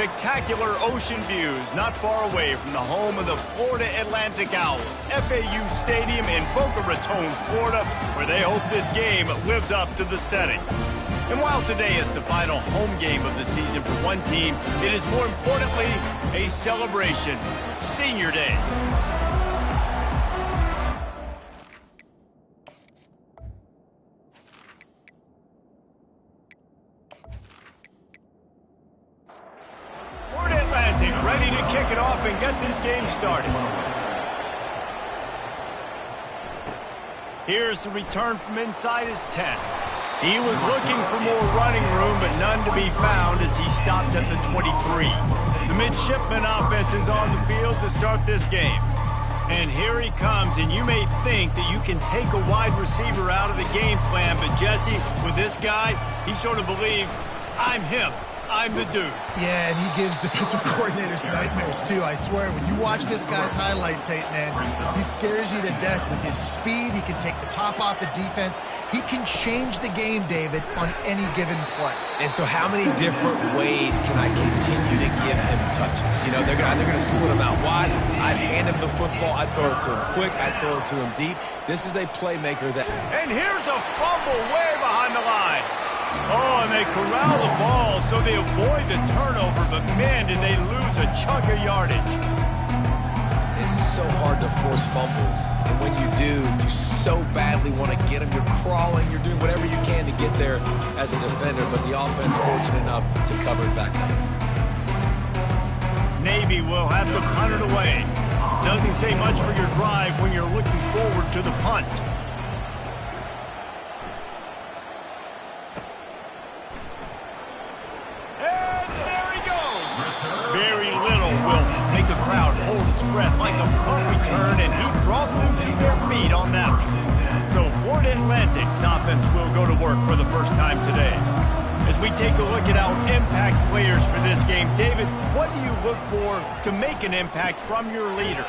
spectacular ocean views not far away from the home of the Florida Atlantic Owls, FAU Stadium in Boca Raton, Florida, where they hope this game lives up to the setting. And while today is the final home game of the season for one team, it is more importantly a celebration, Senior Day. Ready to kick it off and get this game started. Here's the return from inside his 10. He was looking for more running room, but none to be found as he stopped at the 23. The midshipman offense is on the field to start this game. And here he comes, and you may think that you can take a wide receiver out of the game plan, but Jesse, with this guy, he sort of believes, I'm him. I'm the dude. Yeah, and he gives defensive coordinators nightmares, too. I swear, when you watch this guy's highlight tape, man, he scares you to death with his speed. He can take the top off the defense. He can change the game, David, on any given play. And so how many different ways can I continue to give him touches? You know, they're going to split him out wide. I'd hand him the football. I'd throw it to him quick. I'd throw it to him deep. This is a playmaker that... And here's a fumble way behind the line. Oh, and they corral the ball, so they avoid the turnover, but man, did they lose a chunk of yardage. It's so hard to force fumbles, and when you do, you so badly want to get them. You're crawling, you're doing whatever you can to get there as a defender, but the offense fortunate enough to cover it back up. Navy will have to punt it away. Doesn't say much for your drive when you're looking forward to the punt. Breath like a punt return, and he brought them to their feet on that one. So Florida Atlantic's offense will go to work for the first time today. As we take a look at our impact players for this game, David, what do you look for to make an impact from your leaders?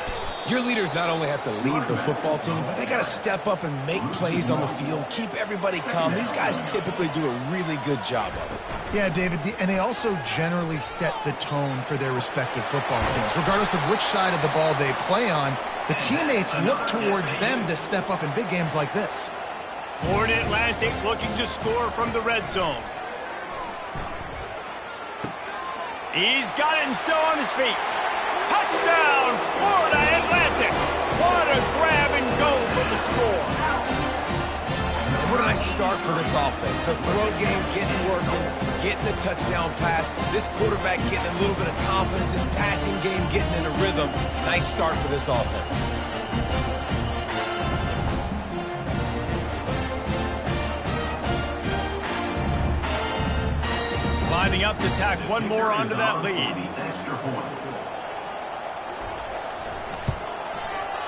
Your leaders not only have to lead the football team, but they got to step up and make plays on the field, keep everybody calm. These guys typically do a really good job of it. Yeah, David, and they also generally set the tone for their respective football teams. Regardless of which side of the ball they play on, the teammates look towards them to step up in big games like this. Florida Atlantic looking to score from the red zone. He's got it and still on his feet. Touchdown, Florida Atlantic. What a grab and go for the score. And what a nice start for this offense. The throw game getting working, getting the touchdown pass. This quarterback getting a little bit of confidence. This passing game getting in a rhythm. Nice start for this offense. Lining up to tack one more onto that lead.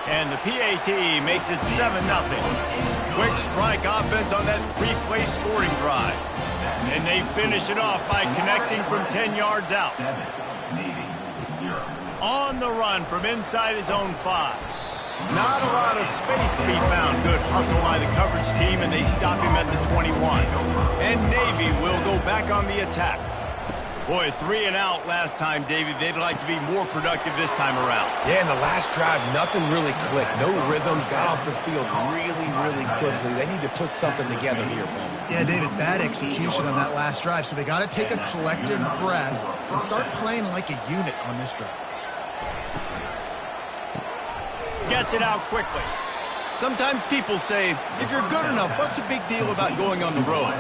And the PAT makes it 7-0. Quick strike offense on that three-play scoring drive. And they finish it off by connecting from 10 yards out. On the run from inside his own 5. Not a lot of space to be found. Good hustle by the coverage team, and they stop him at the 21. And Navy will go back on the attack. Boy, 3 and out last time, David. They'd like to be more productive this time around. Yeah, in the last drive, nothing really clicked. No rhythm, got off the field really, really quickly. They need to put something together here, Paul. Yeah, David, bad execution on that last drive, so they got to take a collective breath and start playing like a unit on this drive. Gets it out quickly. Sometimes people say, if you're good enough, what's the big deal about going on the road?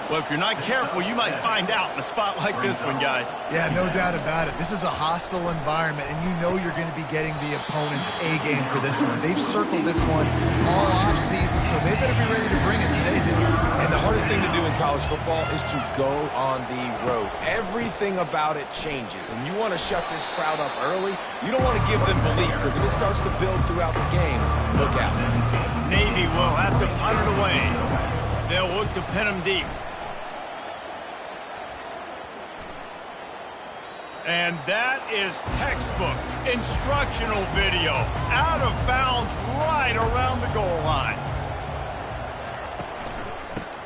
Well, if you're not careful, you might find out in a spot like this one, guys. Yeah, no doubt about it. This is a hostile environment, and you know you're going to be getting the opponent's A game for this one. They've circled this one all offseason, so they better be ready to bring it today, dude. And the hardest thing to do in college football is to go on the road. Everything about it changes, and you want to shut this crowd up early. You don't want to give them belief, because if it starts to build throughout the game, look out. Navy will have to punt it away. They'll look to pin them deep. And that is textbook instructional video. Out of bounds right around the goal line.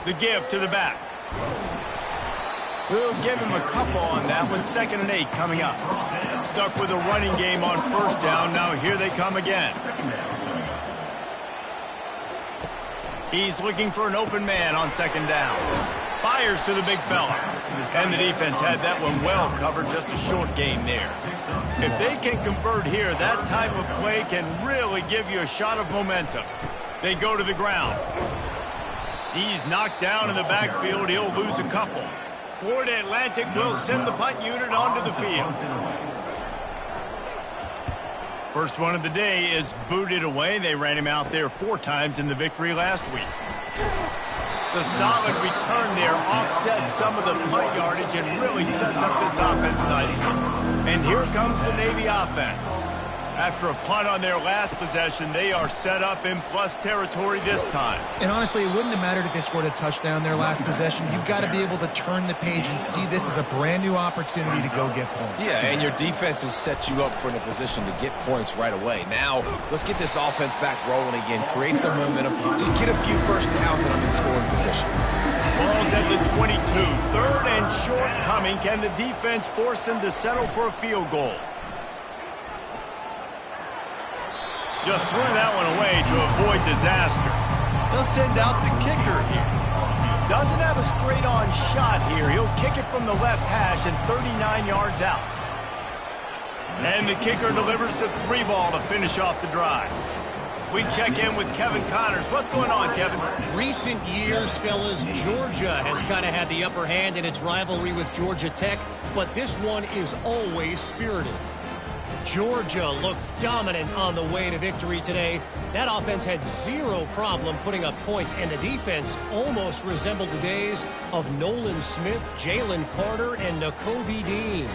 The give to the back. We'll give him a couple on that one. 2nd and 8 coming up. Stuck with a running game on 1st down. Now here they come again. He's looking for an open man on 2nd down. Fires to the big fella. And the defense had that one well covered. Just a short gain there. If they can convert here, that type of play can really give you a shot of momentum. They go to the ground. He's knocked down in the backfield. He'll lose a couple. Florida Atlantic will send the punt unit onto the field. First one of the day is booted away. They ran him out there 4 times in the victory last week. The solid return there offsets some of the punt yardage and really sets up this offense nicely. And here comes the Navy offense. After a punt on their last possession, they are set up in plus territory this time. And honestly, it wouldn't have mattered if they scored a touchdown their last possession. You've got to be able to turn the page and see this as a brand new opportunity to go get points. Yeah, and your defense has set you up for a position to get points right away. Now, let's get this offense back rolling again. Create some momentum. Just get a few first downs and I'm in scoring position. Ball's at the 22. 3rd and short coming. Can the defense force them to settle for a field goal? Just threw that one away to avoid disaster. They'll send out the kicker here. Doesn't have a straight-on shot here. He'll kick it from the left hash and 39 yards out. And the kicker delivers the 3-ball to finish off the drive. We check in with Kevin Connors. What's going on, Kevin? Recent years, fellas, Georgia has kind of had the upper hand in its rivalry with Georgia Tech, but this one is always spirited. Georgia looked dominant on the way to victory today. That offense had 0 problem putting up points, and the defense almost resembled the days of Nolan Smith, Jalen Carter, and Nakobe Dean.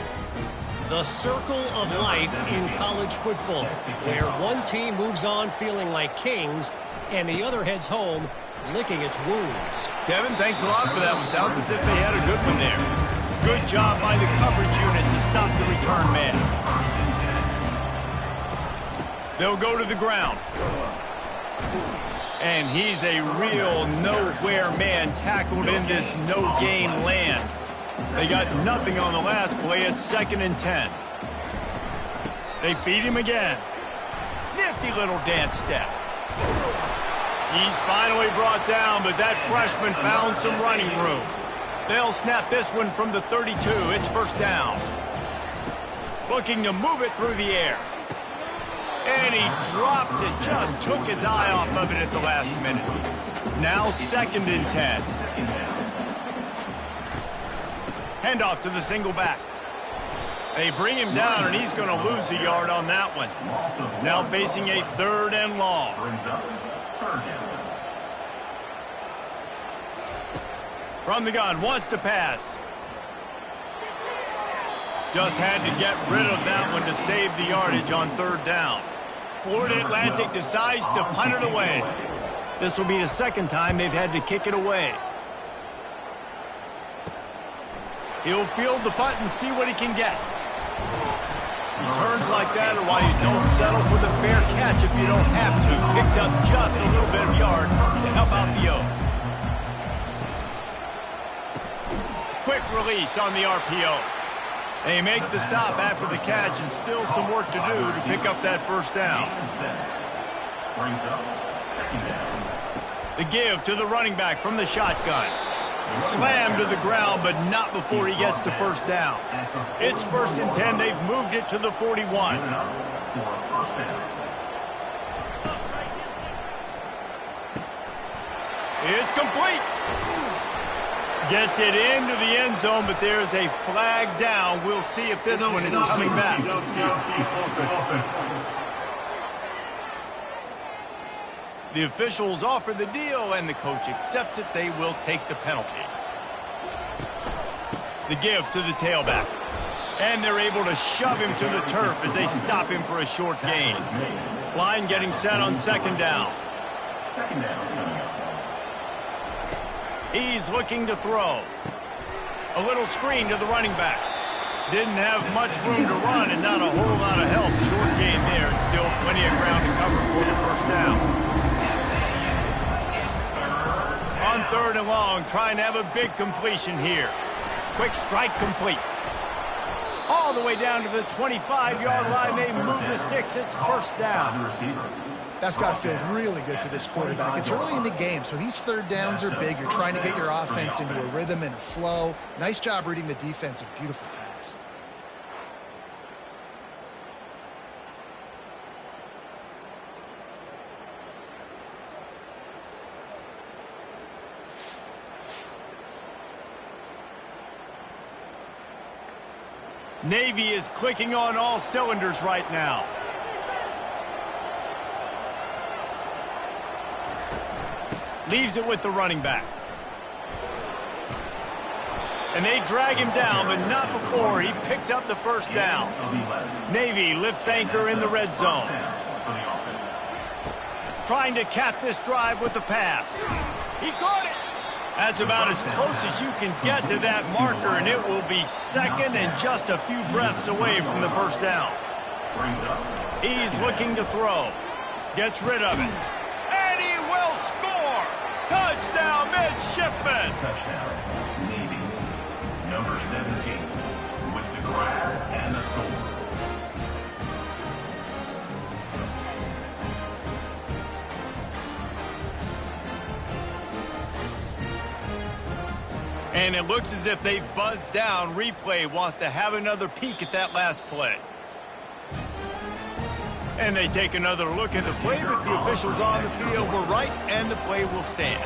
The circle of life in college football, where one team moves on feeling like kings, and the other heads home licking its wounds. Kevin, thanks a lot for that one. Sounds as if they had a good one there. Good job by the coverage unit to stop the return man. They'll go to the ground. And he's a real nowhere man tackled in this no-gain land. They got nothing on the last play. It's 2nd and 10. They feed him again. Nifty little dance step. He's finally brought down, but that freshman found some running room. They'll snap this one from the 32. It's 1st down. Looking to move it through the air. And he drops it. Just took his eye off of it at the last minute. Now 2nd and 10. Handoff to the single back. They bring him down, and he's going to lose a yard on that one. Now facing a 3rd and long. From the gun, wants to pass. Just had to get rid of that one to save the yardage on 3rd down. Florida Atlantic decides to punt it away. This will be the 2nd time they've had to kick it away. He'll field the punt and see what he can get. Returns like that are why you don't settle for the fair catch if you don't have to. Picks up just a little bit of yards to help out the O. Quick release on the RPO. They make the stop after the catch, and still some work to do to pick up that 1st down. The give to the running back from the shotgun. Slammed to the ground, but not before he gets the 1st down. It's 1st and 10. They've moved it to the 41. It's complete. Gets it into the end zone, but there's a flag down. We'll see if this one is coming back. The officials offer the deal, and the coach accepts it. They will take the penalty. The give to the tailback. And they're able to shove him to the turf as they stop him for a short gain. Line getting set on 2nd down. He's looking to throw. A little screen to the running back. Didn't have much room to run and not a whole lot of help. Short gain there, and still plenty of ground to cover for the 1st down. On 3rd and long, trying to have a big completion here. Quick strike complete. All the way down to the 25-yard line. They move the sticks. It's first down. That's got to feel really good for this quarterback. It's early in the game, so these third downs are big. You're trying to get your offense into a rhythm and a flow. Nice job reading the defense. A beautiful pass. Navy is clicking on all cylinders right now. Leaves it with the running back. And they drag him down, but not before he picks up the first down. Navy lifts anchor in the red zone. Trying to cap this drive with the pass. He caught it. That's about as close as you can get to that marker, and it will be second and just a few breaths away from the first down. He's looking to throw. Gets rid of it. And he will score! Touchdown, midshipman! Touchdown, Navy. Number 17, with the grab and the score. And it looks as if they've buzzed down. Replay wants to have another peek at that last play. And they take another look at the play, but the officials on the field were right, and the play will stand.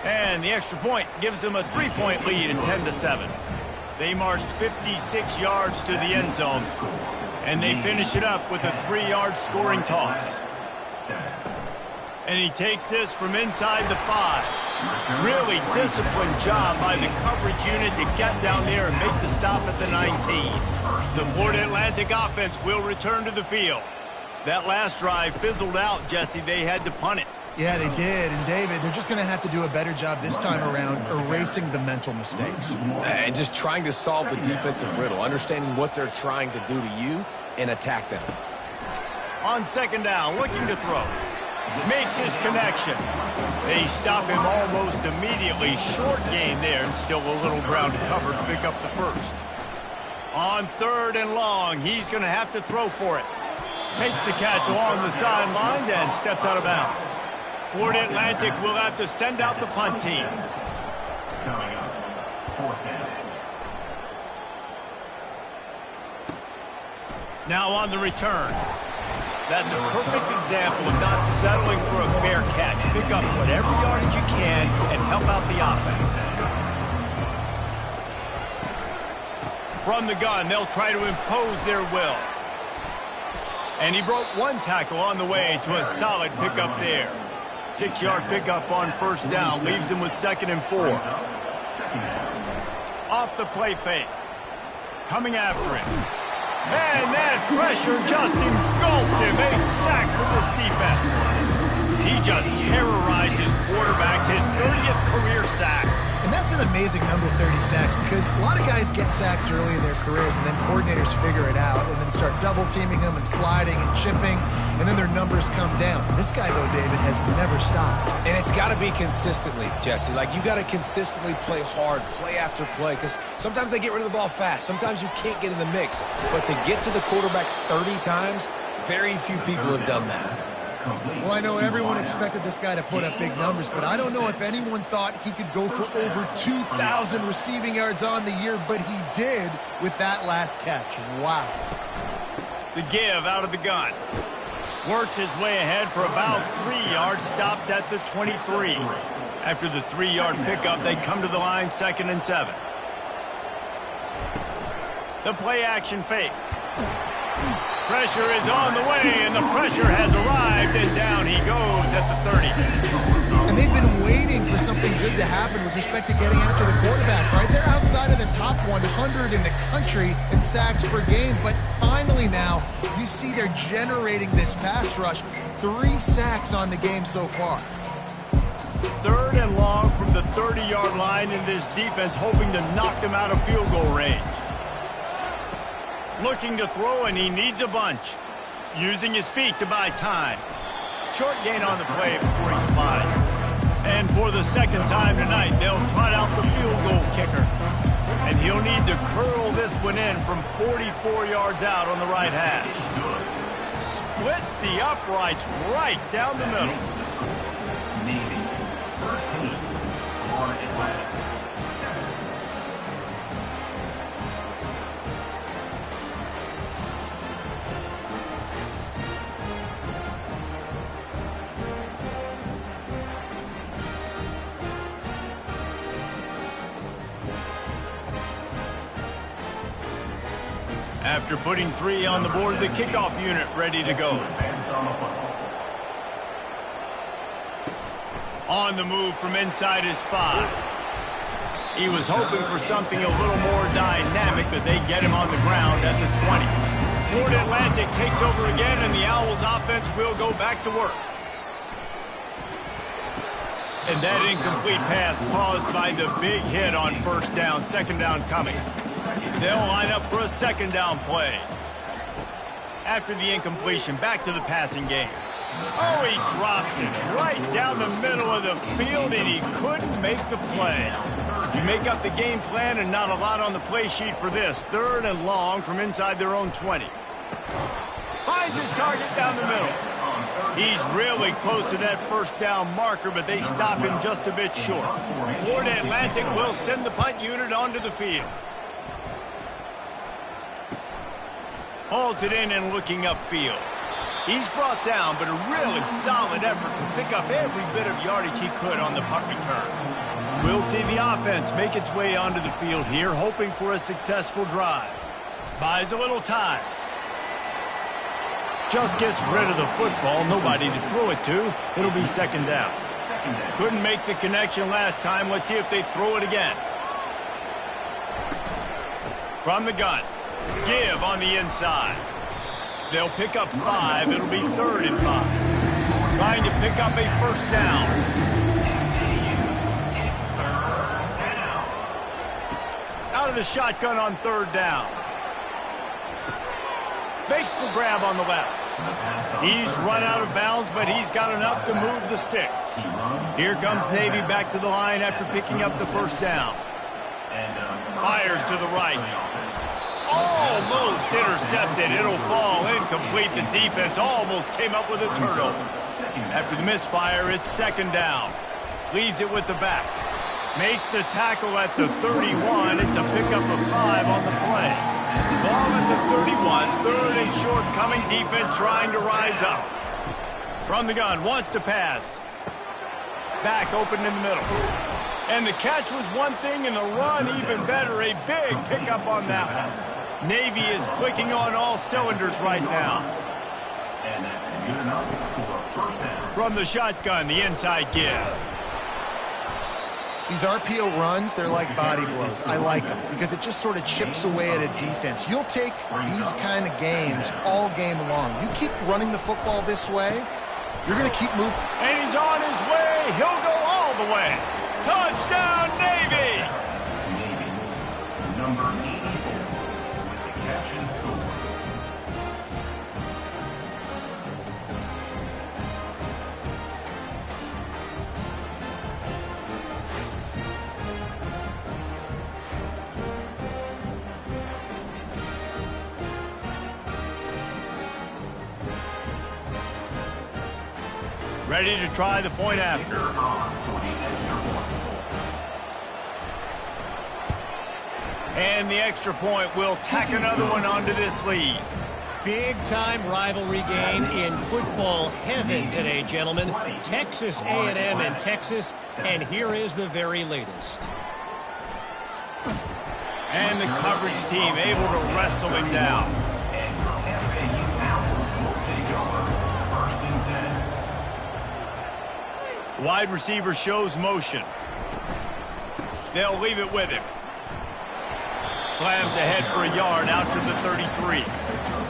And the extra point gives them a 3-point lead at 10-7. They marched 56 yards to the end zone, and they finish it up with a 3-yard scoring toss. And he takes this from inside the 5. Really disciplined job by the coverage unit to get down there and make the stop at the 19. The Florida Atlantic offense will return to the field. That last drive fizzled out, Jesse. They had to punt it. Yeah, they did. And, David, they're just going to have to do a better job this time around erasing the mental mistakes. And just trying to solve the defensive riddle, understanding what they're trying to do to you and attack them. On second down, looking to throw. Makes his connection. They stop him almost immediately. Short gain there, and still a little ground to cover to pick up the first. On third and long, he's going to have to throw for it. Makes the catch along the sidelines and steps out of bounds. Florida Atlantic will have to send out the punt team. Coming up, fourth down. Now on the return. That's a perfect example of not settling for a fair catch. Pick up whatever yardage you can and help out the offense. From the gun, they'll try to impose their will. And he broke one tackle on the way to a solid pickup there. 6-yard pickup on first down leaves him with 2nd and 4. Off the play fake. Coming after him. And that pressure just engulfed him. A sack for this defense. He just terrorizes quarterbacks, his 30th career sack. And that's an amazing number, 30 sacks, because a lot of guys get sacks early in their careers, and then coordinators figure it out and then start double-teaming them and sliding and chipping, and then their numbers come down. This guy, though, David, has never stopped. And it's got to be consistently, Jesse. Like, you got to consistently play hard, play after play, because sometimes they get rid of the ball fast. Sometimes you can't get in the mix. But to get to the quarterback 30 times, very few people have done that. Well, I know everyone expected this guy to put up big numbers, but I don't know if anyone thought he could go for over 2,000 receiving yards on the year, but he did with that last catch. Wow. The give out of the gun. Works his way ahead for about 3 yards, stopped at the 23. After the 3-yard pickup, they come to the line, 2nd and 7. The play action fake. Pressure is on the way, and the pressure has arrived, and down he goes at the 30. And they've been waiting for something good to happen with respect to getting after the quarterback, right? They're outside of the top 100 in the country in sacks per game, but finally now you see they're generating this pass rush. 3 sacks on the game so far. 3rd and long from the 30-yard line, in this defense hoping to knock them out of field goal range. Looking to throw, and he needs a bunch. Using his feet to buy time. Short gain on the play before he slides. And for the 2nd time tonight, they'll trot out the field goal will need to curl this one in from 44 yards out on the right hash. Splits the uprights right down the middle. Navy 13, Florida Atlantic 7. After putting 3 on the board, the kickoff unit ready to go. On the move from inside his 5. He was hoping for something a little more dynamic, but they get him on the ground at the 20. Florida Atlantic takes over again, and the Owls offense will go back to work. And that incomplete pass caused by the big hit on first down, second down coming. They'll line up for a second down play. After the incompletion, back to the passing game. Oh, he drops it right down the middle of the field, and he couldn't make the play. You make up the game plan and not a lot on the play sheet for this. 3rd and long from inside their own 20. Finds his target down the middle. He's really close to that first down marker, but they stop him just a bit short. Florida Atlantic will send the punt unit onto the field. Hauls it in and looking upfield. He's brought down, but a really solid effort to pick up every bit of yardage he could on the punt return. We'll see the offense make its way onto the field here, hoping for a successful drive. Buys a little time. Just gets rid of the football, nobody to throw it to. It'll be second down. Couldn't make the connection last time. Let's see if they throw it again. From the gun. Give on the inside. They'll pick up 5. It'll be 3rd and 5. Trying to pick up a first down. Out of the shotgun on 3rd down. Makes the grab on the left. He's run out of bounds, but he's got enough to move the sticks. Here comes Navy back to the line after picking up the first down. Fires to the right. Almost intercepted. It'll fall incomplete. The defense almost came up with a turnover. After the misfire, it's second down. Leaves it with the back. Makes the tackle at the 31. It's a pickup of 5 on the play. Ball at the 31. 3rd and short coming. Defense trying to rise up. From the gun. Wants to pass. Back open in the middle. And the catch was one thing, and the run even better. A big pickup on that one. Navy is clicking on all cylinders right now. And that's good enough for a first down. From the shotgun, the inside give. These RPO runs, they're like body blows. I like them because it just sort of chips away at a defense. You'll take these kind of games all game long. You keep running the football this way, you're going to keep moving. And he's on his way. He'll go all the way. Touchdown, Navy! Navy, number 84, with the catch and score. Ready to try the point after. And the extra point will tack another one onto this lead. Big-time rivalry game in football heaven today, gentlemen. Texas A&M and Texas, and here is the very latest. And the coverage team able to wrestle him down. Wide receiver shows motion. They'll leave it with him. Slams ahead for a yard out to the 33.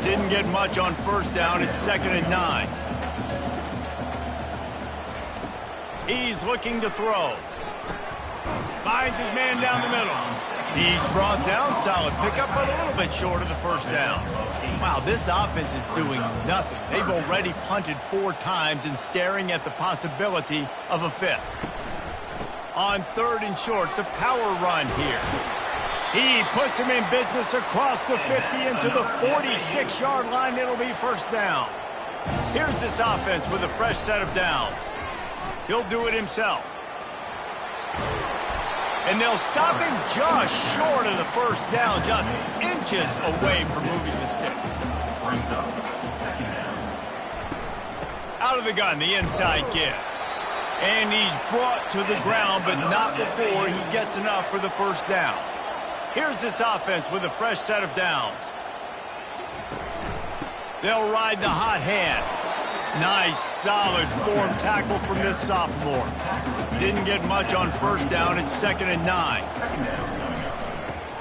Didn't get much on first down. It's 2nd and 9. He's looking to throw. Finds his man down the middle. He's brought down. Solid pickup, but a little bit short of the first down. Wow, this offense is doing nothing. They've already punted 4 times and staring at the possibility of a 5th. On 3rd and short, the power run here. He puts him in business across the 50 into the 46-yard line. It'll be first down. Here's this offense with a fresh set of downs. He'll do it himself. And they'll stop him just short of the first down, just inches away from moving the sticks. Out of the gun, the inside give. And he's brought to the ground, but not before he gets enough for the first down. Here's this offense with a fresh set of downs. They'll ride the hot hand. Nice, solid form tackle from this sophomore. Didn't get much on first down. It's 2nd and 9.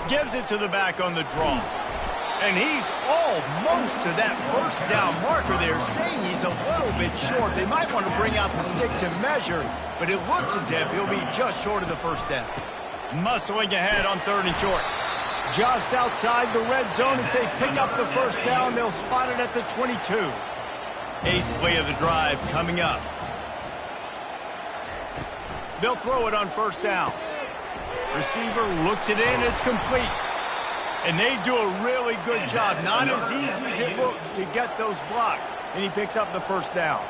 Gives it to the back on the draw. And he's almost to that first down marker there, saying he's a little bit short. They might want to bring out the sticks and measure, but it looks as if he'll be just short of the first down. Muscling ahead on 3rd and short. Just outside the red zone as they pick up the first down. They'll spot it at the 22. 8th play of the drive coming up. They'll throw it on first down. Receiver looks it in. It's complete. And they do a really good job. Not as easy as it looks to get those blocks. And he picks up the first down.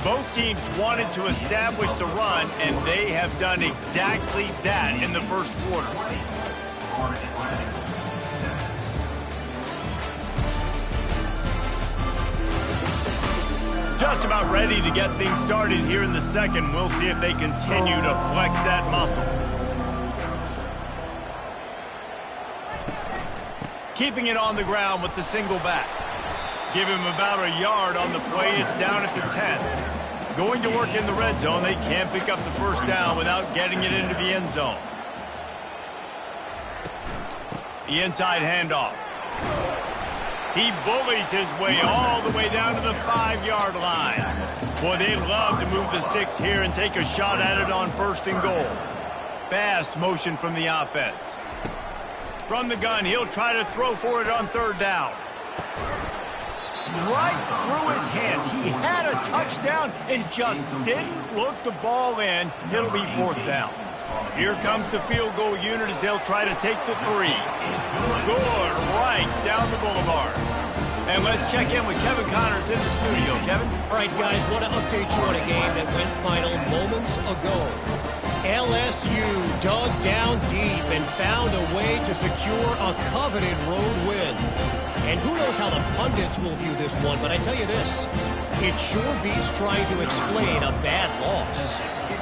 Both teams wanted to establish the run, and they have done exactly that in the first quarter. Just about ready to get things started here in the second. We'll see if they continue to flex that muscle. Keeping it on the ground with the single back. Give him about a yard on the play. It's down at the 10. Going to work in the red zone. They can't pick up the first down without getting it into the end zone. The inside handoff. He bullies his way all the way down to the 5-yard line. Boy, they love to move the sticks here and take a shot at it on 1st and goal. Fast motion from the offense. From the gun, he'll try to throw for it on 3rd down. Right through his hands. He had a touchdown and just didn't look the ball in. It'll be 4th down. Here comes the field goal unit as they'll try to take the 3. Good, right down the boulevard. And let's check in with Kevin Connors in the studio. Kevin? All right, guys, want to update you on a game that went final moments ago. LSU dug down deep and found a way to secure a coveted road win. And who knows how the pundits will view this one, but I tell you this, it sure beats trying to explain a bad loss.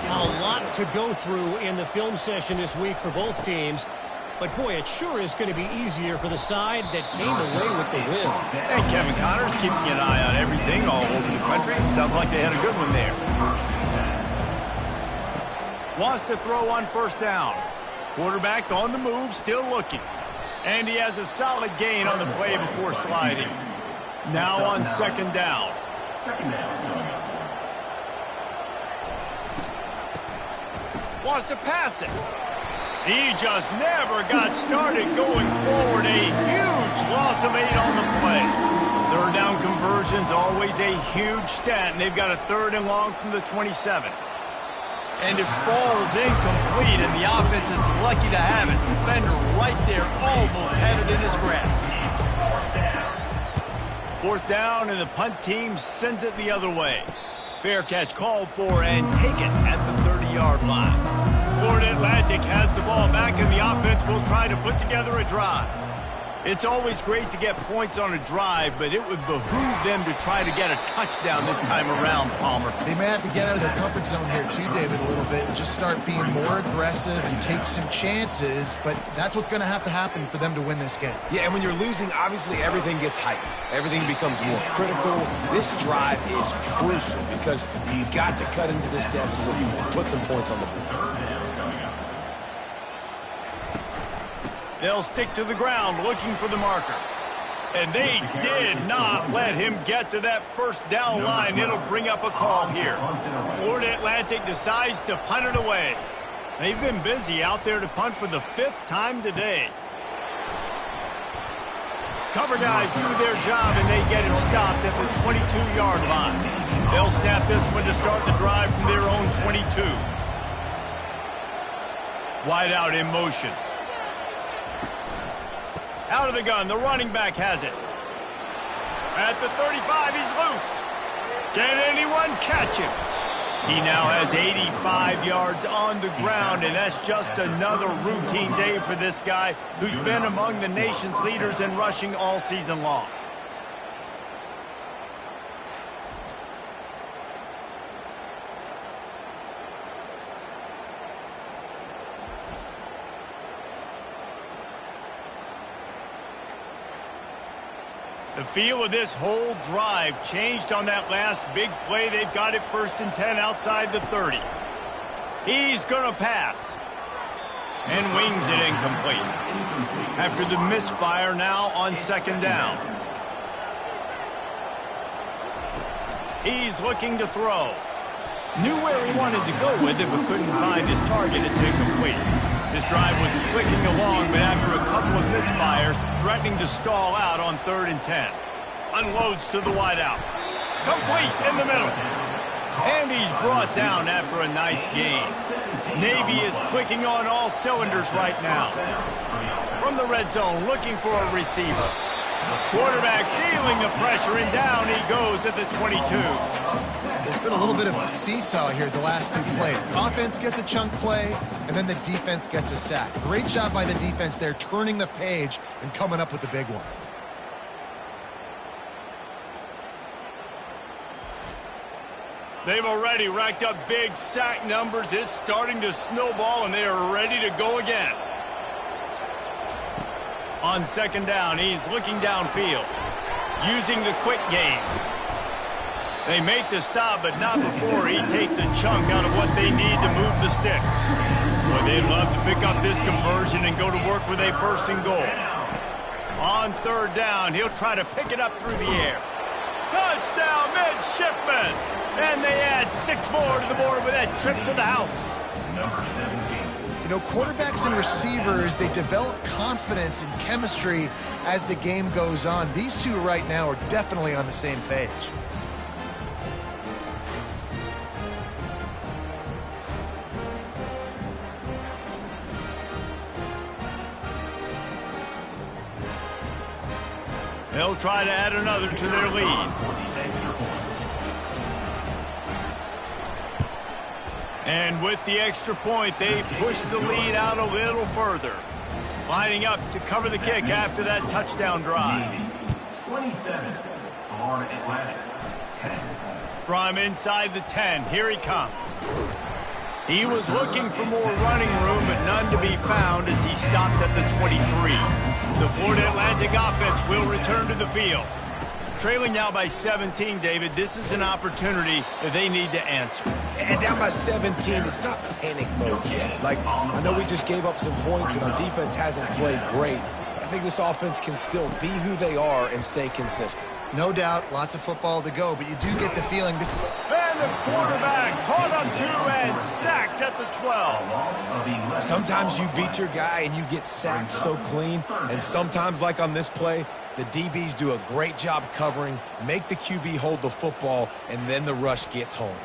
A lot to go through in the film session this week for both teams, but boy, it sure is going to be easier for the side that came away with the win. And Kevin Connors keeping an eye on everything all over the country. Sounds like they had a good one there. Wants to throw on 1st down. Quarterback on the move, still looking. And he has a solid gain on the play before sliding. Now on 2nd down. Wants to pass it. He just never got started going forward. A huge loss of 8 on the play. 3rd down conversion's always a huge stat, and they've got a 3rd and long from the 27. And it falls incomplete, and the offense is lucky to have it. Defender right there almost had it in his grasp. 4th down, and the punt team sends it the other way. Fair catch called for, and take it at the 30-yard line. Florida Atlantic has the ball back, and the offense will try to put together a drive. It's always great to get points on a drive, but it would behoove them to try to get a touchdown this time around, Palmer. They may have to get out of their comfort zone here too, David, a little bit and just start being more aggressive and take some chances, but that's what's going to happen for them to win this game. Yeah, and when you're losing, obviously everything gets heightened. Everything becomes more critical. This drive is crucial because you've got to cut into this deficit and put some points on the board. They'll stick to the ground looking for the marker. And they did not let him get to that 1st down line. It'll bring up a call here. Florida Atlantic decides to punt it away. They've been busy out there to punt for the 5th time today. Cover guys do their job, and they get him stopped at the 22-yard line. They'll snap this one to start the drive from their own 22. Wide out in motion. Out of the gun, the running back has it. At the 35, he's loose. Can anyone catch him? He now has 85 yards on the ground, and that's just another routine day for this guy who's been among the nation's leaders in rushing all season long. The feel of this whole drive changed on that last big play. They've got it 1st and 10 outside the 30. He's going to pass. And wings it incomplete. After the misfire now on 2nd down. He's looking to throw. Knew where he wanted to go with it, but couldn't find his target. It's incomplete. This drive was clicking along, but after a couple of misfires, threatening to stall out on 3rd and 10. Unloads to the wideout. Complete in the middle. And he's brought down after a nice gain. Navy is clicking on all cylinders right now. From the red zone, looking for a receiver. Quarterback feeling the pressure, and down he goes at the 22. There's been a little bit of a seesaw here the last 2 plays. Offense gets a chunk play, and then the defense gets a sack. Great job by the defense there, turning the page and coming up with the big one. They've already racked up big sack numbers. It's starting to snowball, and they are ready to go again. On 2nd down, he's looking downfield, using the quick game. They make the stop, but not before he takes a chunk out of what they need to move the sticks. Well, they'd love to pick up this conversion and go to work with a 1st and goal. On 3rd down, he'll try to pick it up through the air. Touchdown, midshipman! And they add 6 more to the board with that trip to the house. Number 17. You know, quarterbacks and receivers, they develop confidence and chemistry as the game goes on. These two right now are definitely on the same page. They'll try to add another to their lead. And with the extra point, they push the lead out a little further. Lining up to cover the kick after that touchdown drive. 27, Florida Atlantic, 10. From inside the 10, here he comes. He was looking for more running room, but none to be found as he stopped at the 23. The Florida Atlantic offense will return to the field. Trailing now by 17, David, this is an opportunity that they need to answer. And down by 17, it's not panic mode yet. Like, I know we just gave up some points and our defense hasn't played great. I think this offense can still be who they are and stay consistent. No doubt, lots of football to go, but you do get the feeling this... And the quarterback caught him too and sacked at the 12. Sometimes you beat your guy and you get sacked so clean, and sometimes, like on this play, the DBs do a great job covering, make the QB hold the football, and then the rush gets home.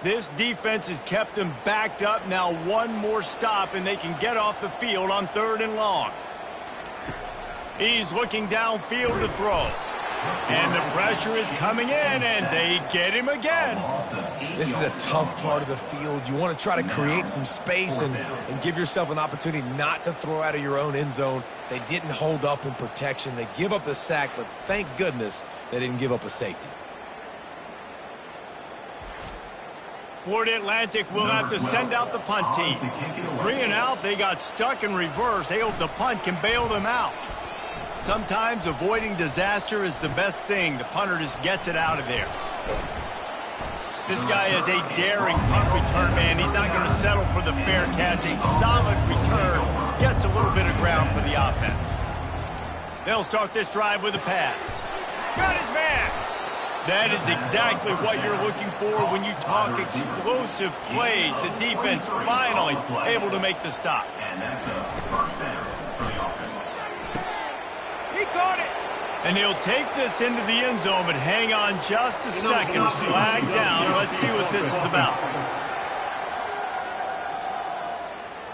This defense has kept them backed up. Now one more stop, and they can get off the field on 3rd and long. He's looking downfield to throw. And the pressure is coming in, and they get him again. This is a tough part of the field. You want to try to create some space and give yourself an opportunity not to throw out of your own end zone. They didn't hold up in protection. They give up the sack, but thank goodness they didn't give up a safety. Florida Atlantic will have to send out the punt team. 3 and out, they got stuck in reverse. They hope the punt can bail them out. Sometimes avoiding disaster is the best thing. The punter just gets it out of there. This guy is a daring punt return man. He's not going to settle for the fair catch. A solid return gets a little bit of ground for the offense. They'll start this drive with a pass. Got his man. That is exactly what you're looking for when you talk explosive plays. The defense finally able to make the stop. And that's a 1st down for the offense. He caught it. And he'll take this into the end zone, but hang on just a second. Flag down. Let's see what this is about.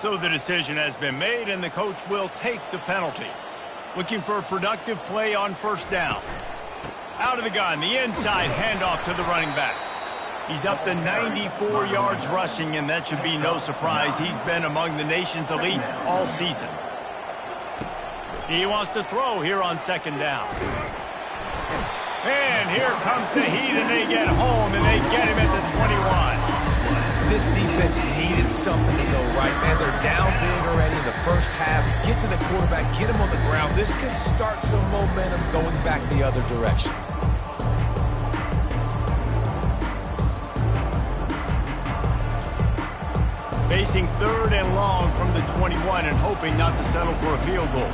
So the decision has been made, and the coach will take the penalty. Looking for a productive play on first down. Out of the gun, the inside handoff to the running back. He's up to 94 yards rushing, and that should be no surprise. He's been among the nation's elite all season. He wants to throw here on second down. And here comes the heat, and they get home, and they get him at the 21. This defense needed something to go right, man. They're down big already in the first half. Get to the quarterback, get him on the ground. This could start some momentum going back the other direction. Facing third and long from the 21 and hoping not to settle for a field goal.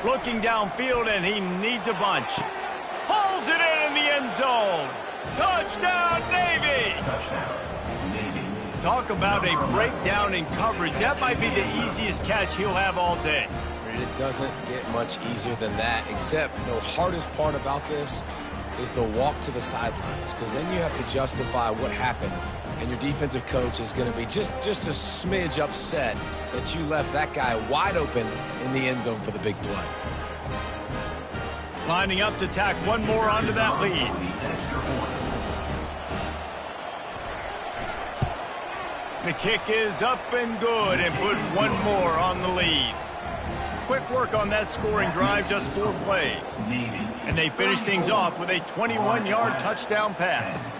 Looking downfield, and he needs a bunch. Pulls it in the end zone. Touchdown, Navy! Talk about a breakdown in coverage. That might be the easiest catch he'll have all day. It doesn't get much easier than that, except the hardest part about this is the walk to the sidelines, because then you have to justify what happened, and your defensive coach is going to be just a smidge upset that you left that guy wide open in the end zone for the big play. Lining up to tack one more onto that lead. The kick is up and good, and put one more on the lead. Quick work on that scoring drive, just 4 plays. And they finish things off with a 21-yard touchdown pass.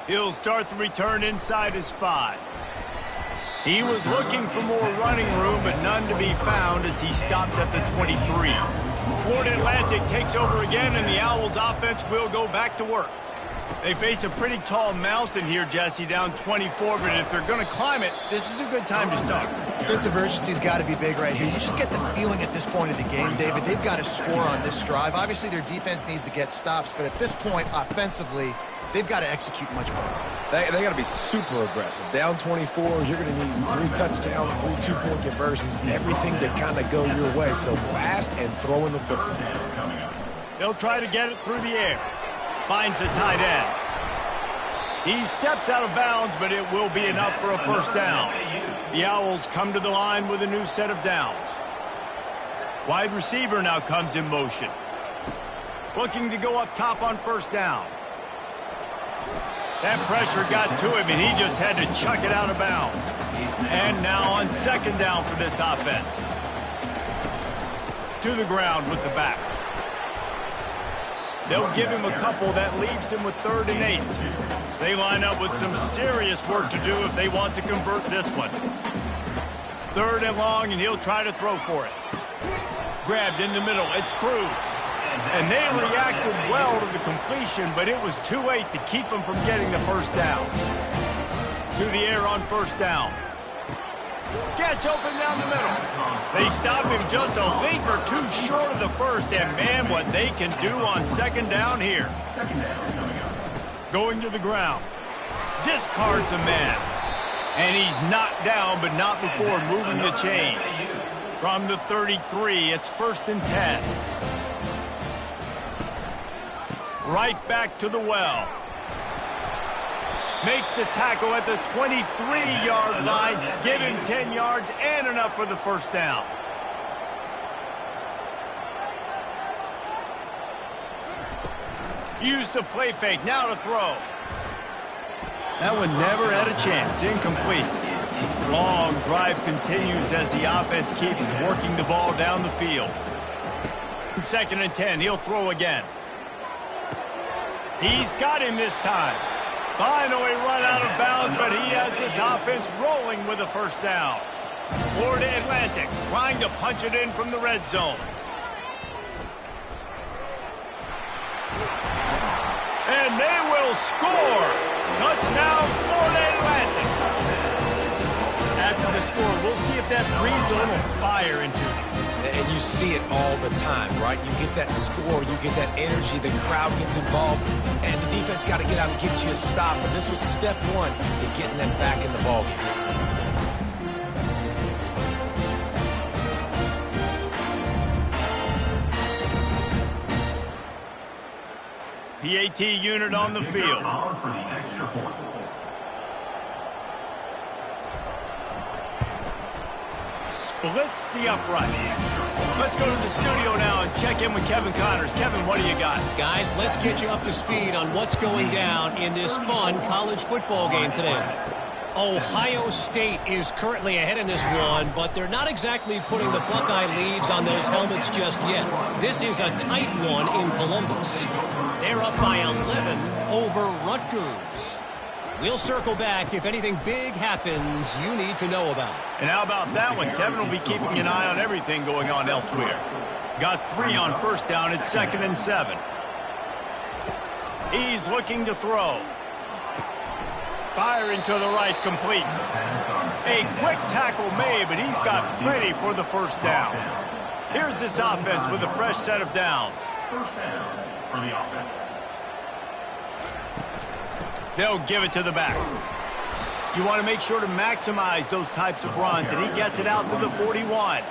He'll start the return inside his 5. He was looking for more running room, but none to be found as he stopped at the 23. Florida Atlantic takes over again, and the Owls offense will go back to work. They face a pretty tall mountain here, Jesse, down 24, but if they're going to climb it, this is a good time to start. Sense of urgency's got to be big right here. You just get the feeling at this point of the game, David, they've got to score on this drive. Obviously, their defense needs to get stops, but at this point, offensively, they've got to execute much better. They got to be super aggressive. Down 24, you're going to need 3 touchdowns, 3 two-point conversions, everything to kind of go your way. So fast and throwing the football. They'll try to get it through the air. Finds the tight end. He steps out of bounds, but it will be enough for a first down. The Owls come to the line with a new set of downs. Wide receiver now comes in motion. Looking to go up top on first down. That pressure got to him, and he just had to chuck it out of bounds. And now on second down for this offense. To the ground with the back. They'll give him a couple. That leaves him with 3rd and 8. They line up with some serious work to do if they want to convert this one. 3rd and long, and he'll try to throw for it. Grabbed in the middle. It's Cruz. And they reacted well to the completion, but it was too late to keep him from getting the first down. To the air on first down. Gets open down the middle. They stop him just a link or 2 short of the first, and man, what they can do on second down here. Going to the ground. Discards a man. And he's knocked down, but not before moving the chains. From the 33, it's 1st and 10. Right back to the well. Makes the tackle at the 23-yard line. Give him 10 yards and enough for the first down. Used the play fake. Now to throw. That one never had a chance. Incomplete. Long drive continues as the offense keeps working the ball down the field. 2nd and 10. He'll throw again. He's got him this time. Finally run out of bounds, but he has this offense rolling with a first down. Florida Atlantic trying to punch it in from the red zone. And they will score. Touchdown, Florida Atlantic. After the score, we'll see if that breathes a little fire into them. And you see it all the time, right? You get that score, you get that energy, the crowd gets involved, and the defense got to get out and get you a stop. But this was step 1 to getting them back in the ballgame. PAT unit on the field. On for the extra point. Splits the uprights. Let's go to the studio now and check in with Kevin Connors. Kevin, what do you got? Guys, let's get you up to speed on what's going down in this fun college football game today. Ohio State is currently ahead in this one, but they're not exactly putting the Buckeye leads on those helmets just yet. This is a tight one in Columbus. They're up by 11 over Rutgers. We'll circle back if anything big happens you need to know about. And how about that one? Kevin will be keeping an eye on everything going on elsewhere. Got 3 on first down. It's 2nd and 7. He's looking to throw. Firing to the right, complete. A quick tackle made, but he's got plenty for the first down. Here's this offense with a fresh set of downs. First down for the offense. They'll give it to the back. You want to make sure to maximize those types of runs, and he gets it out to the 41.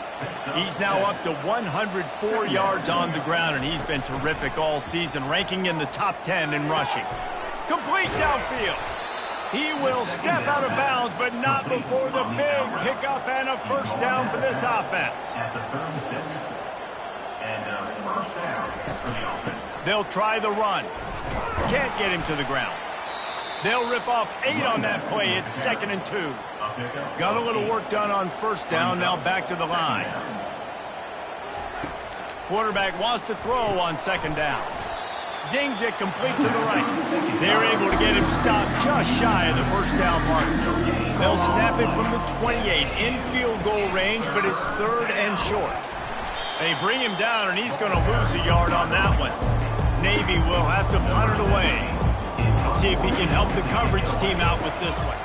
He's now up to 104 yards on the ground, and he's been terrific all season, ranking in the top 10 in rushing. Complete downfield. He will step out of bounds, but not before the big pickup and a first down for this offense. At the 36. And first down for the offense. They'll try the run. Can't get him to the ground. They'll rip off 8 on that play. It's 2nd and 2. Got a little work done on first down. Now back to the line. Quarterback wants to throw on 2nd down. Zings it complete to the right. They're able to get him stopped just shy of the first down mark. They'll snap it from the 28 in field goal range, but it's 3rd and short. They bring him down, and he's going to lose a yard on that one. Navy will have to punt it away. Let's see if he can help the coverage team out with this one.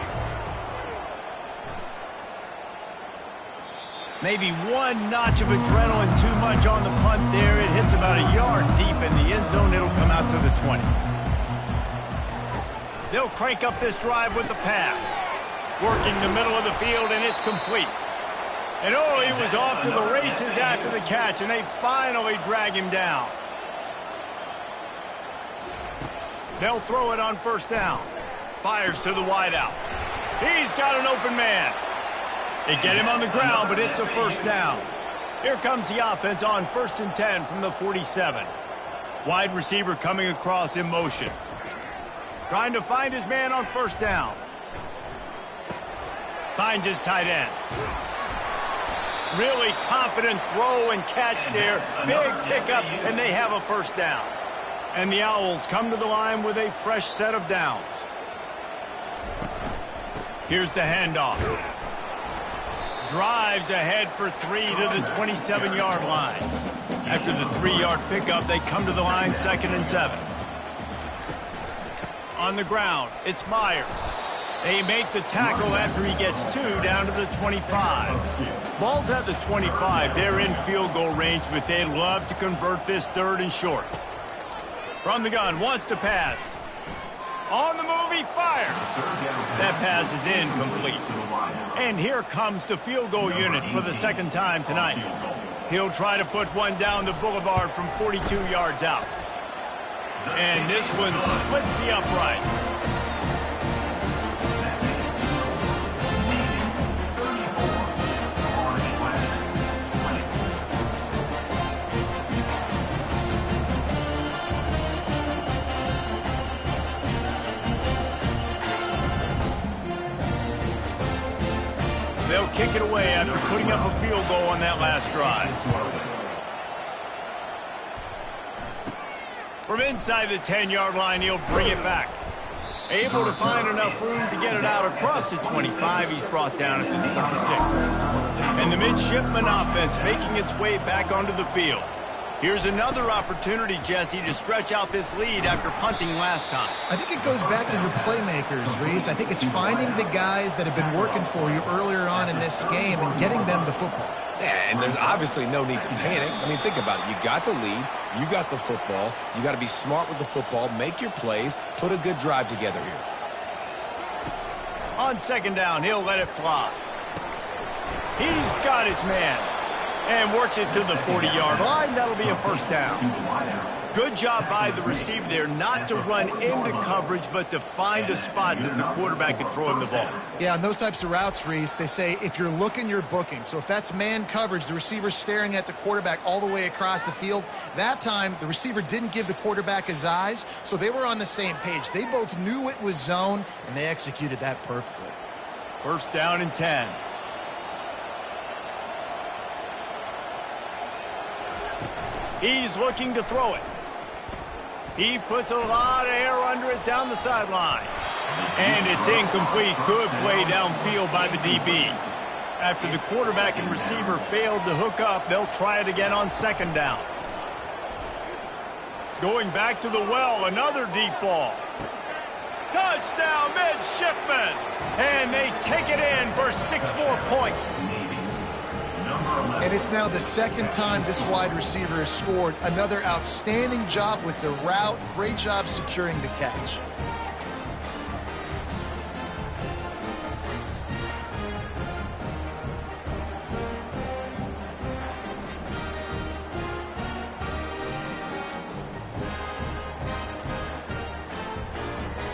Maybe one notch of adrenaline too much on the punt there. It hits about a yard deep in the end zone. It'll come out to the 20. They'll crank up this drive with the pass. Working the middle of the field, and it's complete. And oh, he was off to the races after the catch, and they finally drag him down. They'll throw it on first down. Fires to the wideout. He's got an open man. They get him on the ground, but it's a first down. Here comes the offense on 1st and 10 from the 47. Wide receiver coming across in motion. Trying to find his man on first down. Finds his tight end. Really confident throw and catch there. Big pickup, and they have a first down. And the Owls come to the line with a fresh set of downs. Here's the handoff. Drives ahead for 3 to the 27-yard line. After the 3-yard pickup, they come to the line 2nd and 7. On the ground, it's Myers. They make the tackle after he gets 2 down to the 25. Ball's at the 25. They're in field goal range, but they'd love to convert this 3rd and short. From the gun, wants to pass. On the move, he fires. That pass is incomplete. And here comes the field goal unit for the 2nd time tonight. He'll try to put one down the boulevard from 42 yards out. And this one splits the uprights. They'll kick it away after putting up a field goal on that last drive. From inside the 10-yard line, he'll bring it back. Able to find enough room to get it out across the 25. He's brought down at the 26. And the midshipman offense making its way back onto the field. Here's another opportunity, Jesse, to stretch out this lead after punting last time. I think it goes back to your playmakers, Reese. I think it's finding the guys that have been working for you earlier on in this game and getting them the football. Yeah, and there's obviously no need to panic. I mean, think about it. You got the lead. You got the football. You got to be smart with the football. Make your plays. Put a good drive together here. On 2nd down, he'll let it fly. He's got his man. And works it to the 40-yard line. That'll be a first down. Good job by the receiver there not to run into coverage, but to find a spot that the quarterback could throw him the ball. Yeah, on those types of routes, Reese, they say if you're looking, you're booking. So if that's man coverage, the receiver's staring at the quarterback all the way across the field. That time, the receiver didn't give the quarterback his eyes, so they were on the same page. They both knew it was zone, and they executed that perfectly. First down and 10. He's looking to throw it. He puts a lot of air under it down the sideline. And it's incomplete. Good play downfield by the DB. After the quarterback and receiver failed to hook up, they'll try it again on second down. Going back to the well, another deep ball. Touchdown, midshipman! And they take it in for 6 more points. And it's now the second time this wide receiver has scored. Another outstanding job with the route. Great job securing the catch.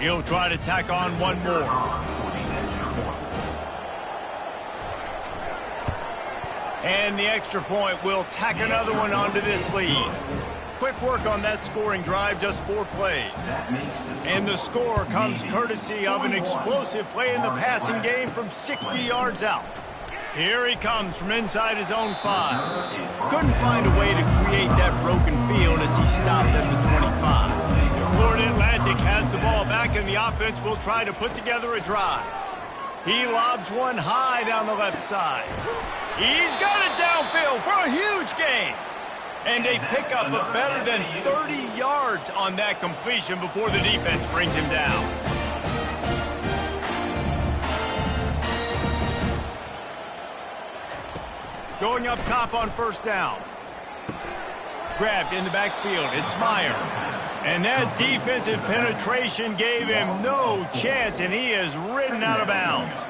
He'll try to tack on one more. And the extra point will tack another one onto this lead. Quick work on that scoring drive, just 4 plays. And the score comes courtesy of an explosive play in the passing game from 60 yards out. Here he comes from inside his own 5. Couldn't find a way to create that broken field as he stopped at the 25. Florida Atlantic has the ball back, and the offense will try to put together a drive. He lobs one high down the left side. He's got it downfield for a huge gain. And they pick up a better than 30 yards on that completion before the defense brings him down. Going up top on first down. Grabbed in the backfield. It's Meyer. And that defensive penetration gave him no chance, and he is ridden out of bounds.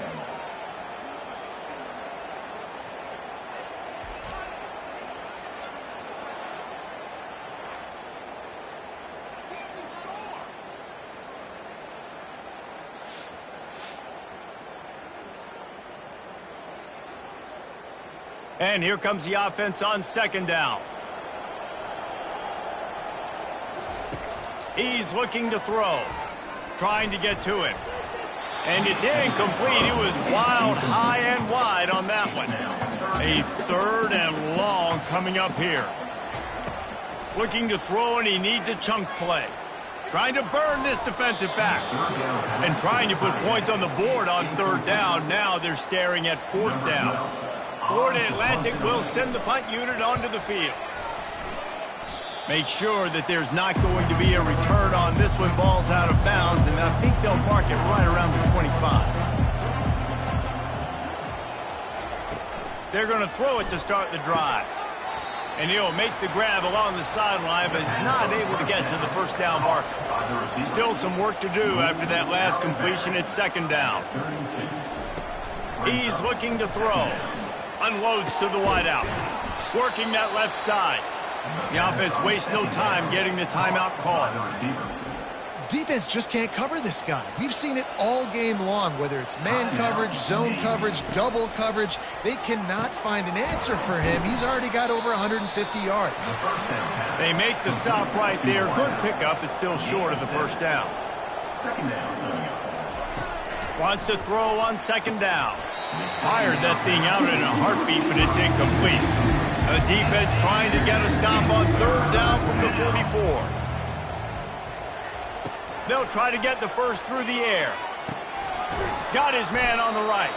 And here comes the offense on second down. He's looking to throw, trying to get to it. And it's incomplete. It was wild, high and wide on that one. A 3rd and long coming up here. Looking to throw, and he needs a chunk play. Trying to burn this defensive back. And trying to put points on the board on 3rd down. Now they're staring at 4th down. Florida Atlantic will send the punt unit onto the field. Make sure that there's not going to be a return on this one. Ball's out of bounds, and I think they'll mark it right around the 25. They're going to throw it to start the drive. And he'll make the grab along the sideline, but he's not able to get to the first down marker. Still some work to do after that last completion at second down. He's looking to throw. Unloads to the wideout. Working that left side. The offense wastes no time getting the timeout called. Defense just can't cover this guy. We've seen it all game long, whether it's man coverage, zone coverage, double coverage. They cannot find an answer for him. He's already got over 150 yards. They make the stop right there. Good pickup. It's still short of the first down. Wants to throw on second down. Fired that thing out in a heartbeat, but it's incomplete. A defense trying to get a stop on 3rd down from the 44. They'll try to get the first through the air. Got his man on the right.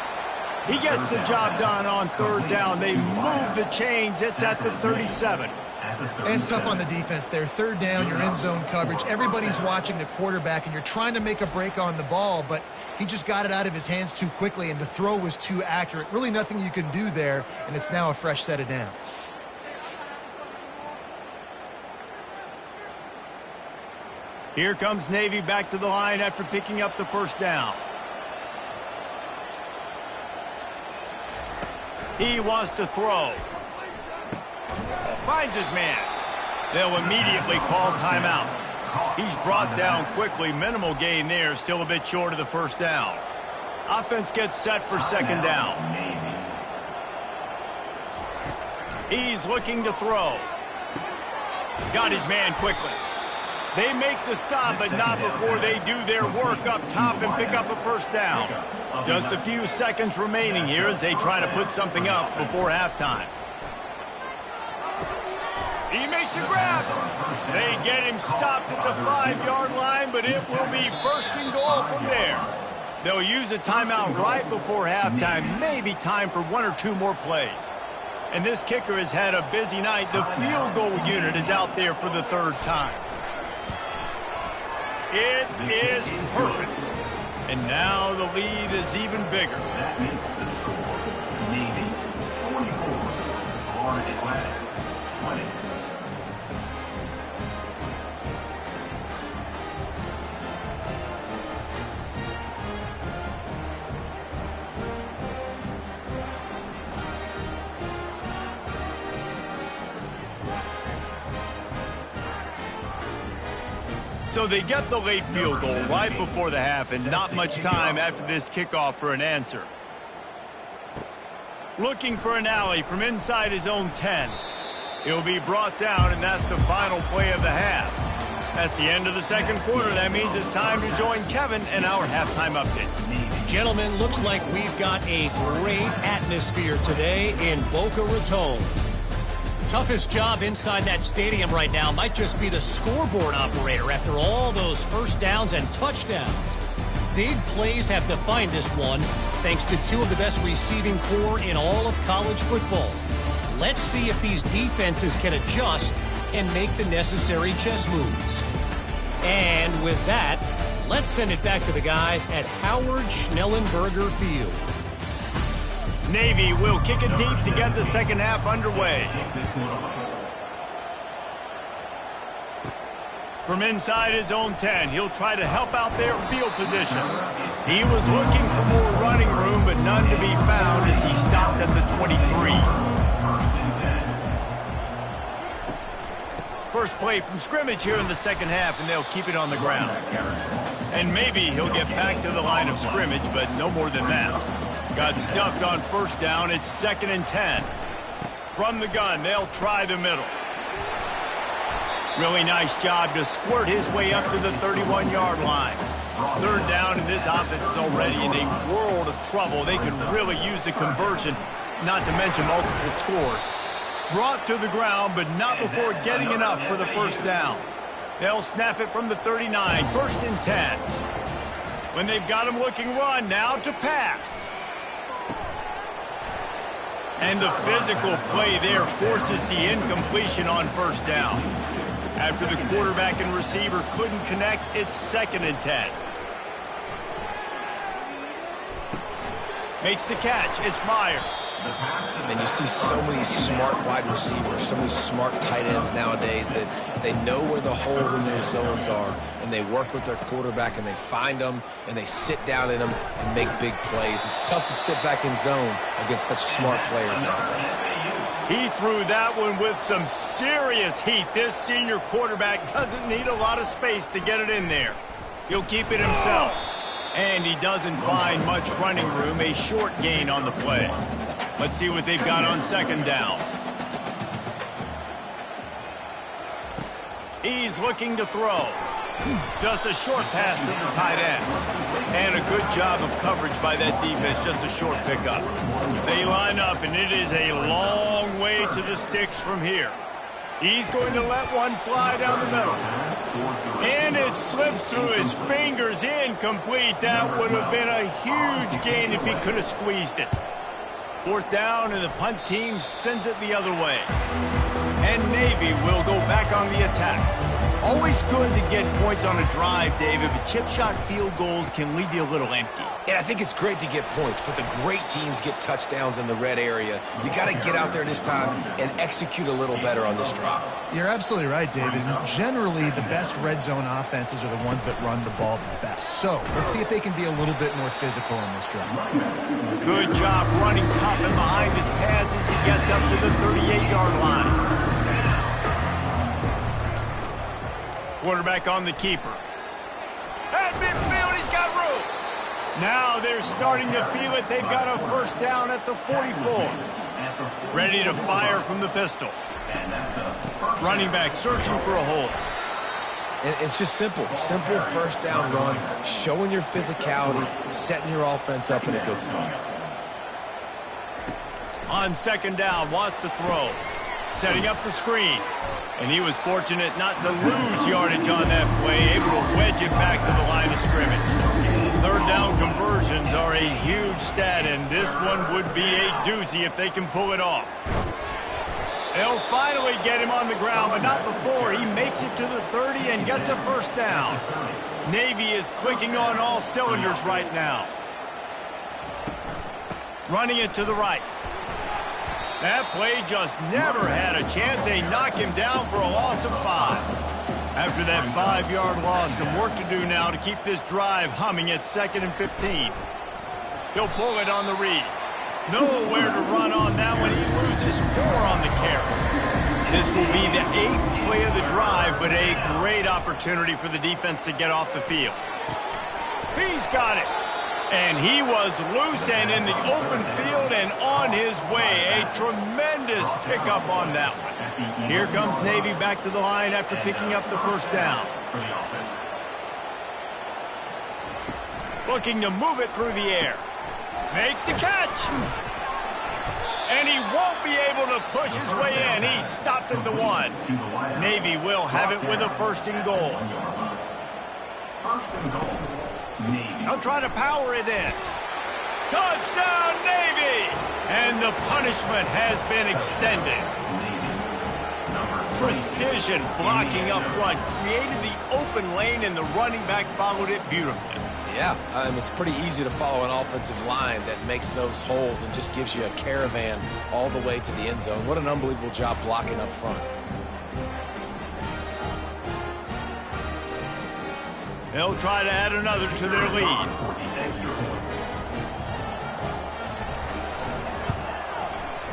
He gets the job done on 3rd down. They move the chains. It's at the 37. And it's tough on the defense there. 3rd down, you're in zone coverage. Everybody's watching the quarterback, and you're trying to make a break on the ball, but he just got it out of his hands too quickly, and the throw was too accurate. Really nothing you can do there, and it's now a fresh set of downs. Here comes Navy back to the line after picking up the first down. He wants to throw. Finds his man. They'll immediately call timeout. He's brought down quickly. Minimal gain there. Still a bit short of the first down. Offense gets set for second down. He's looking to throw. Got his man quickly. They make the stop, but not before they do their work up top and pick up a first down. Just a few seconds remaining here as they try to put something up before halftime. He makes a grab. They get him stopped at the 5-yard line, but it will be first and goal from there. They'll use a timeout right before halftime. Maybe time for one or two more plays. And this kicker has had a busy night. The field goal unit is out there for the third time. It is perfect. And now the lead is even bigger. That makes the score Navy 44, Florida Atlantic 20. So they get the late field goal right before the half, and not much time after this kickoff for an answer. Looking for an alley from inside his own 10. He'll be brought down, and that's the final play of the half. That's the end of the second quarter. That means it's time to join Kevin and our halftime update. Gentlemen, looks like we've got a great atmosphere today in Boca Raton. Toughest job inside that stadium right now might just be the scoreboard operator after all those first downs and touchdowns. Big plays have defined this one, thanks to two of the best receiving corps in all of college football. Let's see if these defenses can adjust and make the necessary chess moves. And with that, let's send it back to the guys at Howard Schnellenberger Field. Navy will kick it deep to get the second half underway. From inside his own 10, he'll try to help out their field position. He was looking for more running room, but none to be found as he stopped at the 23. First play from scrimmage here in the second half, and they'll keep it on the ground. And maybe he'll get back to the line of scrimmage, but no more than that. Got stuffed on first down. It's 2nd and 10. From the gun, they'll try the middle. Really nice job to squirt his way up to the 31-yard line. Third down, and this offense is already in a world of trouble. They could really use a conversion, not to mention multiple scores. Brought to the ground, but not before getting enough for the first down. They'll snap it from the 39, 1st and 10. When they've got him looking run, now to pass. And the physical play there forces the incompletion on first down. After the quarterback and receiver couldn't connect, it's 2nd and 10. Makes the catch. It's Myers. And you see so many smart wide receivers, so many smart tight ends nowadays that they know where the holes in their zones are, and they work with their quarterback, and they find them, and they sit down in them and make big plays. It's tough to sit back in zone against such smart players nowadays. He threw that one with some serious heat. This senior quarterback doesn't need a lot of space to get it in there. He'll keep it himself. And he doesn't find much running room, a short gain on the play. Let's see what they've got on second down. He's looking to throw. Just a short pass to the tight end. And a good job of coverage by that defense, just a short pickup. They line up, and it is a long way to the sticks from here. He's going to let one fly down the middle. And it slips through his fingers, incomplete. That would have been a huge gain if he could have squeezed it. 4th down, and the punt team sends it the other way. And Navy will go back on the attack. Always good to get points on a drive, David, but chip shot field goals can leave you a little empty. And I think it's great to get points, but the great teams get touchdowns in the red area. You got to get out there this time and execute a little better on this drive. You're absolutely right, David. And generally, the best red zone offenses are the ones that run the ball the best. So let's see if they can be a little bit more physical in this drive. Good job running tough and behind his pads as he gets up to the 38-yard line. Quarterback on the keeper. At midfield, he's got room. Now they're starting to feel it. They've got a first down at the 44. Ready to fire from the pistol. Running back searching for a hole. And it's just simple first down run, showing your physicality, setting your offense up in a good spot. On second down, wants to throw. Setting up the screen. And he was fortunate not to lose yardage on that play, able to wedge it back to the line of scrimmage. Third down conversions are a huge stat, and this one would be a doozy if they can pull it off. They'll finally get him on the ground, but not before he makes it to the 30 and gets a first down. Navy is clicking on all cylinders right now. Running it to the right. That play just never had a chance. They knock him down for a loss of 5. After that 5-yard loss, some work to do now to keep this drive humming at 2nd and 15. He'll pull it on the read. Nowhere to run on that one. He loses 4 on the carry. This will be the 8th play of the drive, but a great opportunity for the defense to get off the field. He's got it. And he was loose and in the open field and on his way. A tremendous pickup on that one. Here comes Navy back to the line after picking up the first down. Looking to move it through the air. Makes the catch. And he won't be able to push his way in. He stopped at the 1. Navy will have it with a first and goal. They'll try to power it in. Touchdown, Navy! And the punishment has been extended. Precision blocking up front created the open lane, and the running back followed it beautifully. Yeah, it's pretty easy to follow an offensive line that makes those holes and just gives you a caravan all the way to the end zone. What an unbelievable job blocking up front. They'll try to add another to their lead.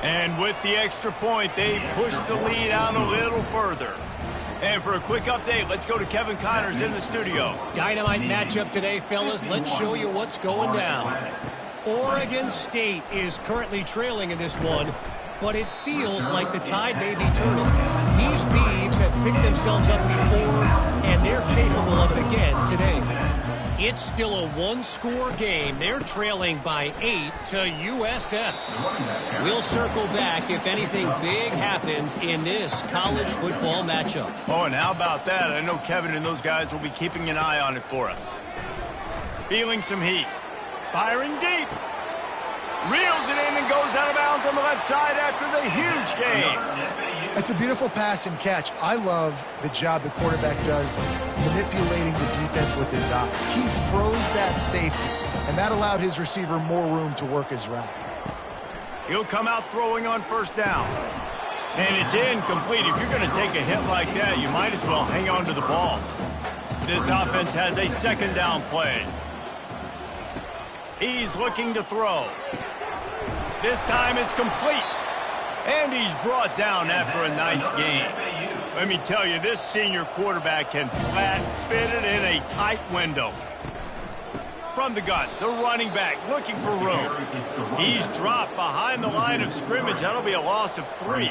And with the extra point, they push the lead out a little further. And for a quick update, let's go to Kevin Connors in the studio. Dynamite matchup today, fellas. Let's show you what's going down. Oregon State is currently trailing in this one, but it feels like the tide may be turning. These Beavs have picked themselves up before, and they're capable of it again today. It's still a one-score game. They're trailing by 8 to USF. We'll circle back if anything big happens in this college football matchup. Oh, and how about that? I know Kevin and those guys will be keeping an eye on it for us. Feeling some heat. Firing deep. Reels it in and goes out of bounds on the left side after the huge gain. It's a beautiful pass and catch. I love the job the quarterback does manipulating the defense with his eyes. He froze that safety, and that allowed his receiver more room to work his route. He'll come out throwing on first down. And it's incomplete. If you're going to take a hit like that, you might as well hang on to the ball. This offense has a second down play. He's looking to throw. This time it's complete. And he's brought down after a nice gain. Let me tell you, this senior quarterback can flat fit it in a tight window. From the gun, the running back looking for room. He's dropped behind the line of scrimmage. That'll be a loss of 3.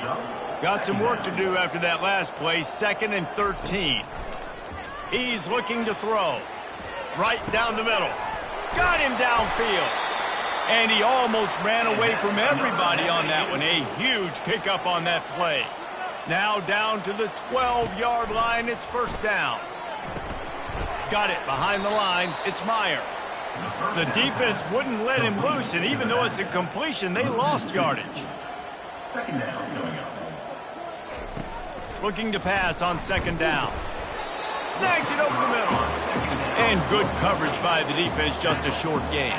Got some work to do after that last play, 2nd and 13. He's looking to throw. Right down the middle. Got him downfield. And he almost ran away from everybody on that one. A huge pickup on that play. Now down to the 12-yard line. It's first down. Got it behind the line. It's Meyer. The defense wouldn't let him loose, and even though it's a completion, they lost yardage. Second down going up. Looking to pass on second down. Snags it over the middle. And good coverage by the defense, just a short gain.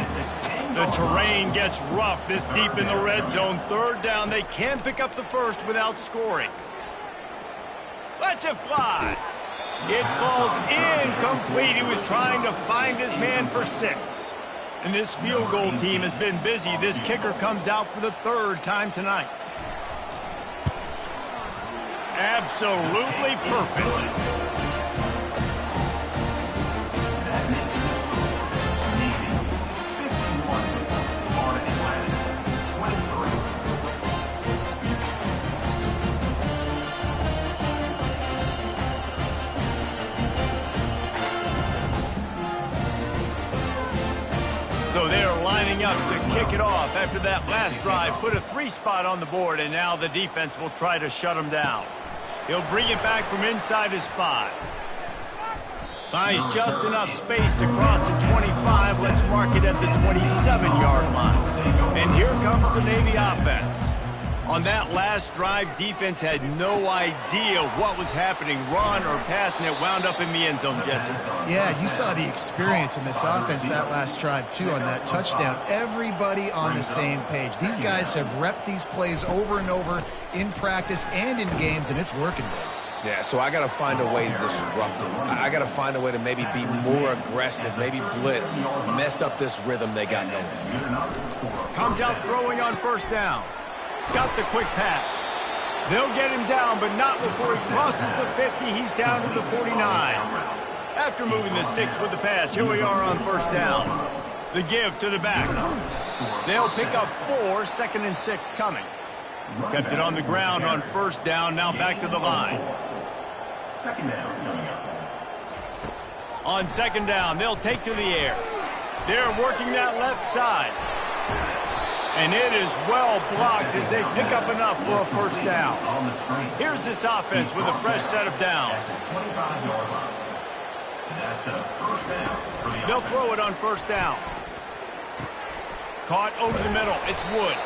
The terrain gets rough this deep in the red zone. Third down, they can pick up the first without scoring. Lets it fly. It falls incomplete. He was trying to find his man for 6. And this field goal team has been busy. This kicker comes out for the 3rd time tonight. Absolutely perfect. lining up to kick it off after that last drive. Put a 3-spot on the board, and now the defense will try to shut him down. He'll bring it back from inside his 5. Finds just enough space to cross the 25. Let's mark it at the 27-yard line. And here comes the Navy offense. On that last drive, defense had no idea what was happening, run or pass, and it wound up in the end zone, Jesse. Yeah, you saw the experience in this offense that last drive, too, on that touchdown. Everybody on the same page. These guys have repped these plays over and over in practice and in games, and it's working. Yeah, so I got to find a way to disrupt them. I got to find a way to maybe be more aggressive, maybe blitz, mess up this rhythm they got going. Comes out throwing on first down. Got the quick pass. They'll get him down, but not before he crosses the 50. He's down to the 49. After moving the sticks with the pass, here we are on first down. The give to the back. They'll pick up 4, 2nd and 6 coming. Kept it on the ground on first down, now back to the line. Second down coming up. On second down, they'll take to the air. They're working that left side. And it is well blocked as they pick up enough for a first down. Here's this offense with a fresh set of downs. They'll throw it on first down. Caught over the middle. It's Wood.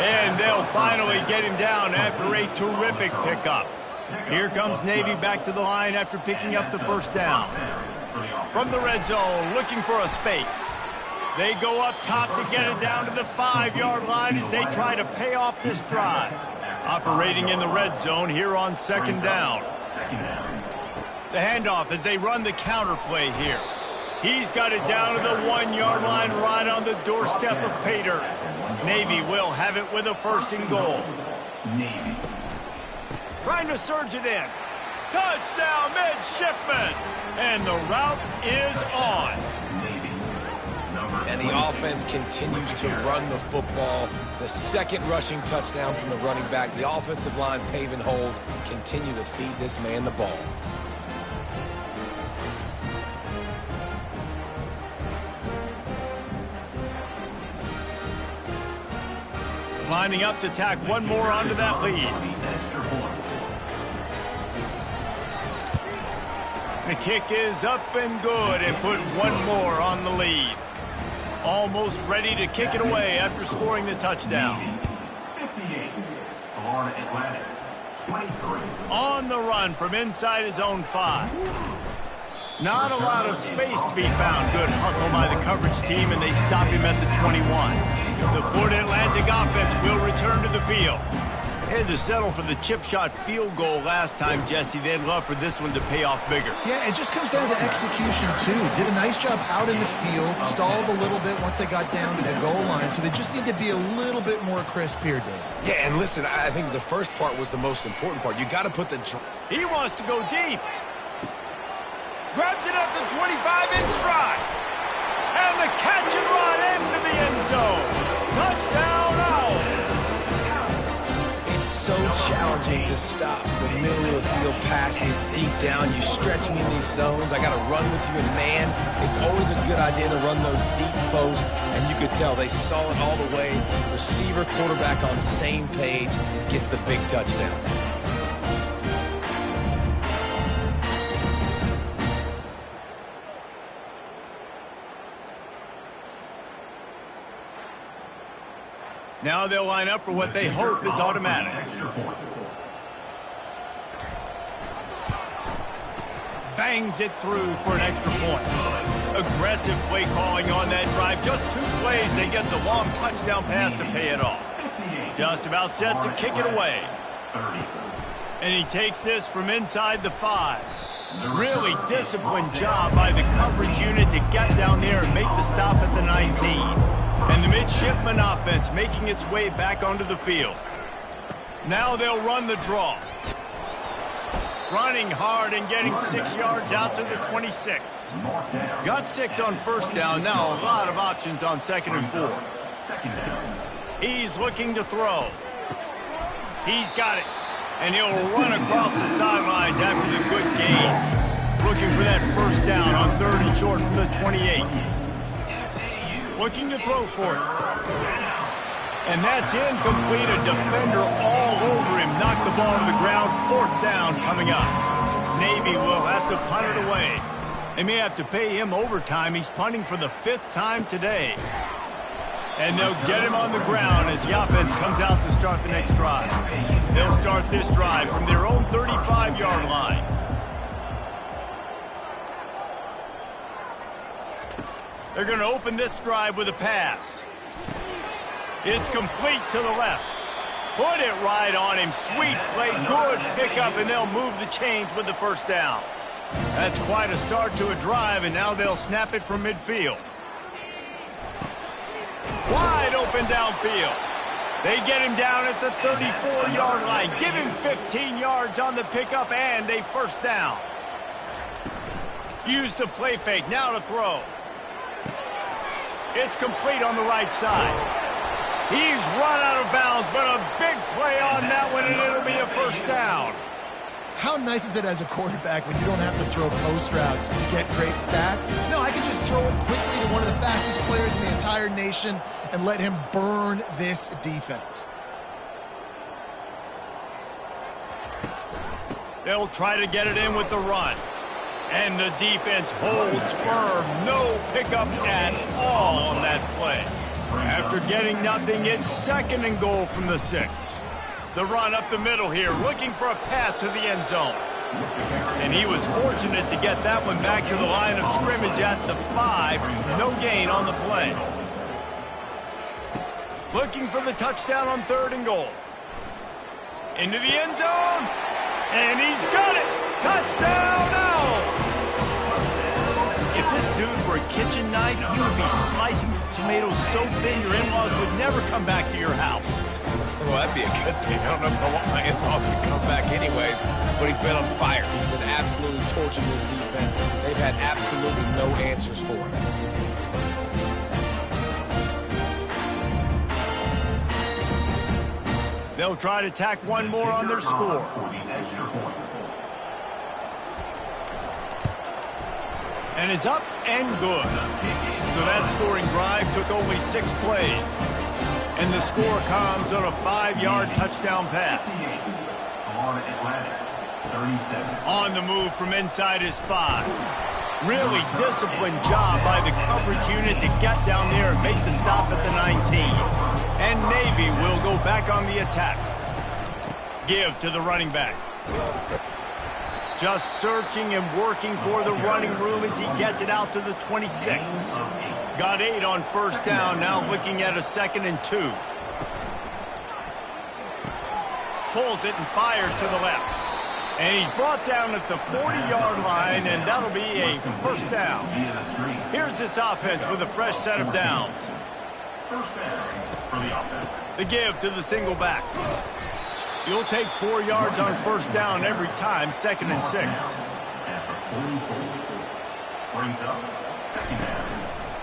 And they'll finally get him down after a terrific pickup. Here comes Navy back to the line after picking up the first down. From the red zone, looking for a space. They go up top to get it down to the 5-yard line as they try to pay off this drive. Operating in the red zone here on second down. The handoff as they run the counter play here. He's got it down to the 1-yard line right on the doorstep of pay dirt. Navy will have it with a 1st and goal. Trying to surge it in. Touchdown, midshipman! And the route is on. And the offense continues to run the football. The second rushing touchdown from the running back. The offensive line paving holes. Continue to feed this man the ball. Lining up to tack one more onto that lead. The kick is up and good and put one more on the lead. Almost ready to kick it away after scoring the touchdown. 58, Florida Atlantic, 23. On the run from inside his own 5. Not a lot of space to be found. Good hustle by the coverage team, and they stop him at the 21. The Florida Atlantic offense will return to the field. Had to settle for the chip shot field goal last time, Jesse. They'd love for this one to pay off bigger. Yeah, it just comes down to execution, too. Did a nice job out in the field, stalled a little bit once they got down to the goal line, so they just need to be a little bit more crisp here, Dave. Yeah, and listen, I think the first part was the most important part. You got to put the... He wants to go deep. Grabs it at the 25 in stride. And the catch and run into the end zone. Touchdown, Owls. So challenging to stop the middle of the field passes deep down. You stretch me in these zones. I got to run with you in man. It's always a good idea to run those deep posts, and you could tell they saw it all the way. Receiver, quarterback on same page, gets the big touchdown. Now they'll line up for what they hope is automatic. Bangs it through for an extra point. Aggressive play calling on that drive. Just 2 plays, they get the long touchdown pass to pay it off. Just about set to kick it away. And he takes this from inside the 5. Really disciplined job by the coverage unit to get down there and make the stop at the 19. And the midshipman offense making its way back onto the field. Now they'll run the draw. Running hard and getting 6 yards out to the 26. Got 6 on first down. Now a lot of options on 2nd and 4. He's looking to throw. He's got it. And he'll run across the sidelines after the good gain. Looking for that first down on 3rd and short from the 28. Looking to throw for it. And that's incomplete. A defender all over him. Knocked the ball to the ground. 4th down coming up. Navy will have to punt it away. They may have to pay him overtime. He's punting for the 5th time today. And they'll get him on the ground as the offense comes out to start the next drive. They'll start this drive from their own 35-yard line. They're going to open this drive with a pass. It's complete to the left. Put it right on him. Sweet play, good pickup, and they'll move the chains with the 1st down. That's quite a start to a drive, and now they'll snap it from midfield. Wide open downfield. They get him down at the 34-yard line. Give him 15 yards on the pickup and a 1st down. Use the play fake. Now to throw. It's complete on the right side. He's run out of bounds, but a big play on that one, and it'll be a 1st down. How nice is it as a quarterback when you don't have to throw post routes to get great stats? No, I can just throw it quickly to one of the fastest players in the entire nation and let him burn this defense. They'll try to get it in with the run. And the defense holds firm. No pickup at all on that play. After getting nothing, it's 2nd and goal from the 6. The run up the middle here, looking for a path to the end zone. And he was fortunate to get that one back to the line of scrimmage at the 5. No gain on the play. Looking for the touchdown on 3rd and goal. Into the end zone. And he's got it. Touchdown Owls. If this dude were a kitchen knife, you would be slicing tomatoes so thin your in-laws would never come back to your house. Well, that'd be a good thing. I don't know if I want my in-laws to come back anyways, but he's been on fire. He's been absolutely torching this defense. They've had absolutely no answers for him. They'll try to tack one more on their score. And it's up and good. So that scoring drive took only 6 plays. And the score comes on a 5-yard touchdown pass. On the move from inside his 5. Really disciplined job by the coverage unit to get down there and make the stop at the 19. And Navy will go back on the attack. Give to the running back. Just searching and working for the running room as he gets it out to the 26. Got 8 on 1st down, now looking at a 2nd and 2. Pulls it and fires to the left. And he's brought down at the 40-yard line, and that'll be a 1st down. Here's this offense with a fresh set of downs. 1st down for the offense. The give to the single back. You'll take 4 yards on 1st down every time, 2nd and 6. After 44. Brings up 2nd down.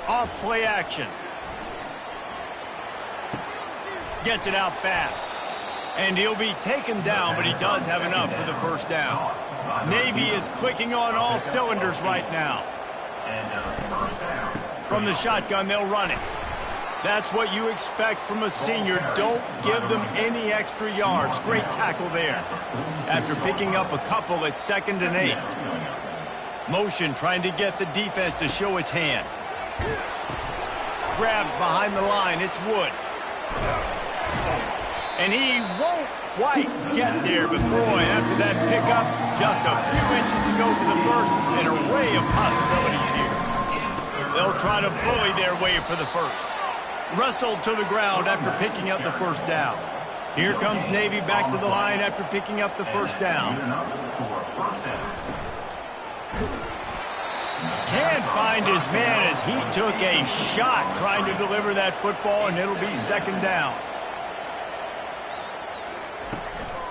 Off play action. Gets it out fast. And he'll be taken down, but he does have enough for the 1st down. Navy is clicking on all cylinders right now. And 1st down. From the shotgun, they'll run it. That's what you expect from a senior. Don't give them any extra yards. Great tackle there. After picking up a couple, it's 2nd and 8. Motion trying to get the defense to show his hand. Grabbed behind the line. It's Wood. And he won't quite get there, but boy, after that pickup, just a few inches to go for the 1st. An array of possibilities here. They'll try to bully their way for the 1st. Wrestled to the ground after picking up the 1st down. Here comes Navy back to the line after picking up the 1st down. Can't find his man as he took a shot trying to deliver that football, and it'll be 2nd down.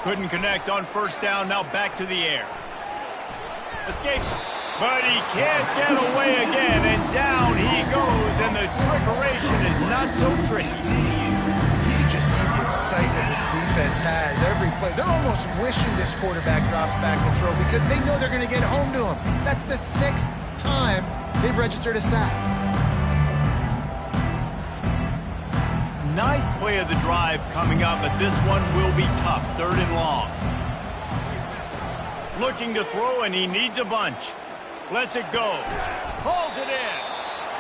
Couldn't connect on 1st down, now back to the air. Escapes, but he can't get away again, and down he goes, and the trickeration is not so tricky. You can just see the excitement this defense has every play. They're almost wishing this quarterback drops back to throw because they know they're going to get home to him. That's the 6th time they've registered a sack. 9th play of the drive coming up, but this one will be tough. 3rd and long. Looking to throw, and he needs a bunch. Lets it go. Hauls it in.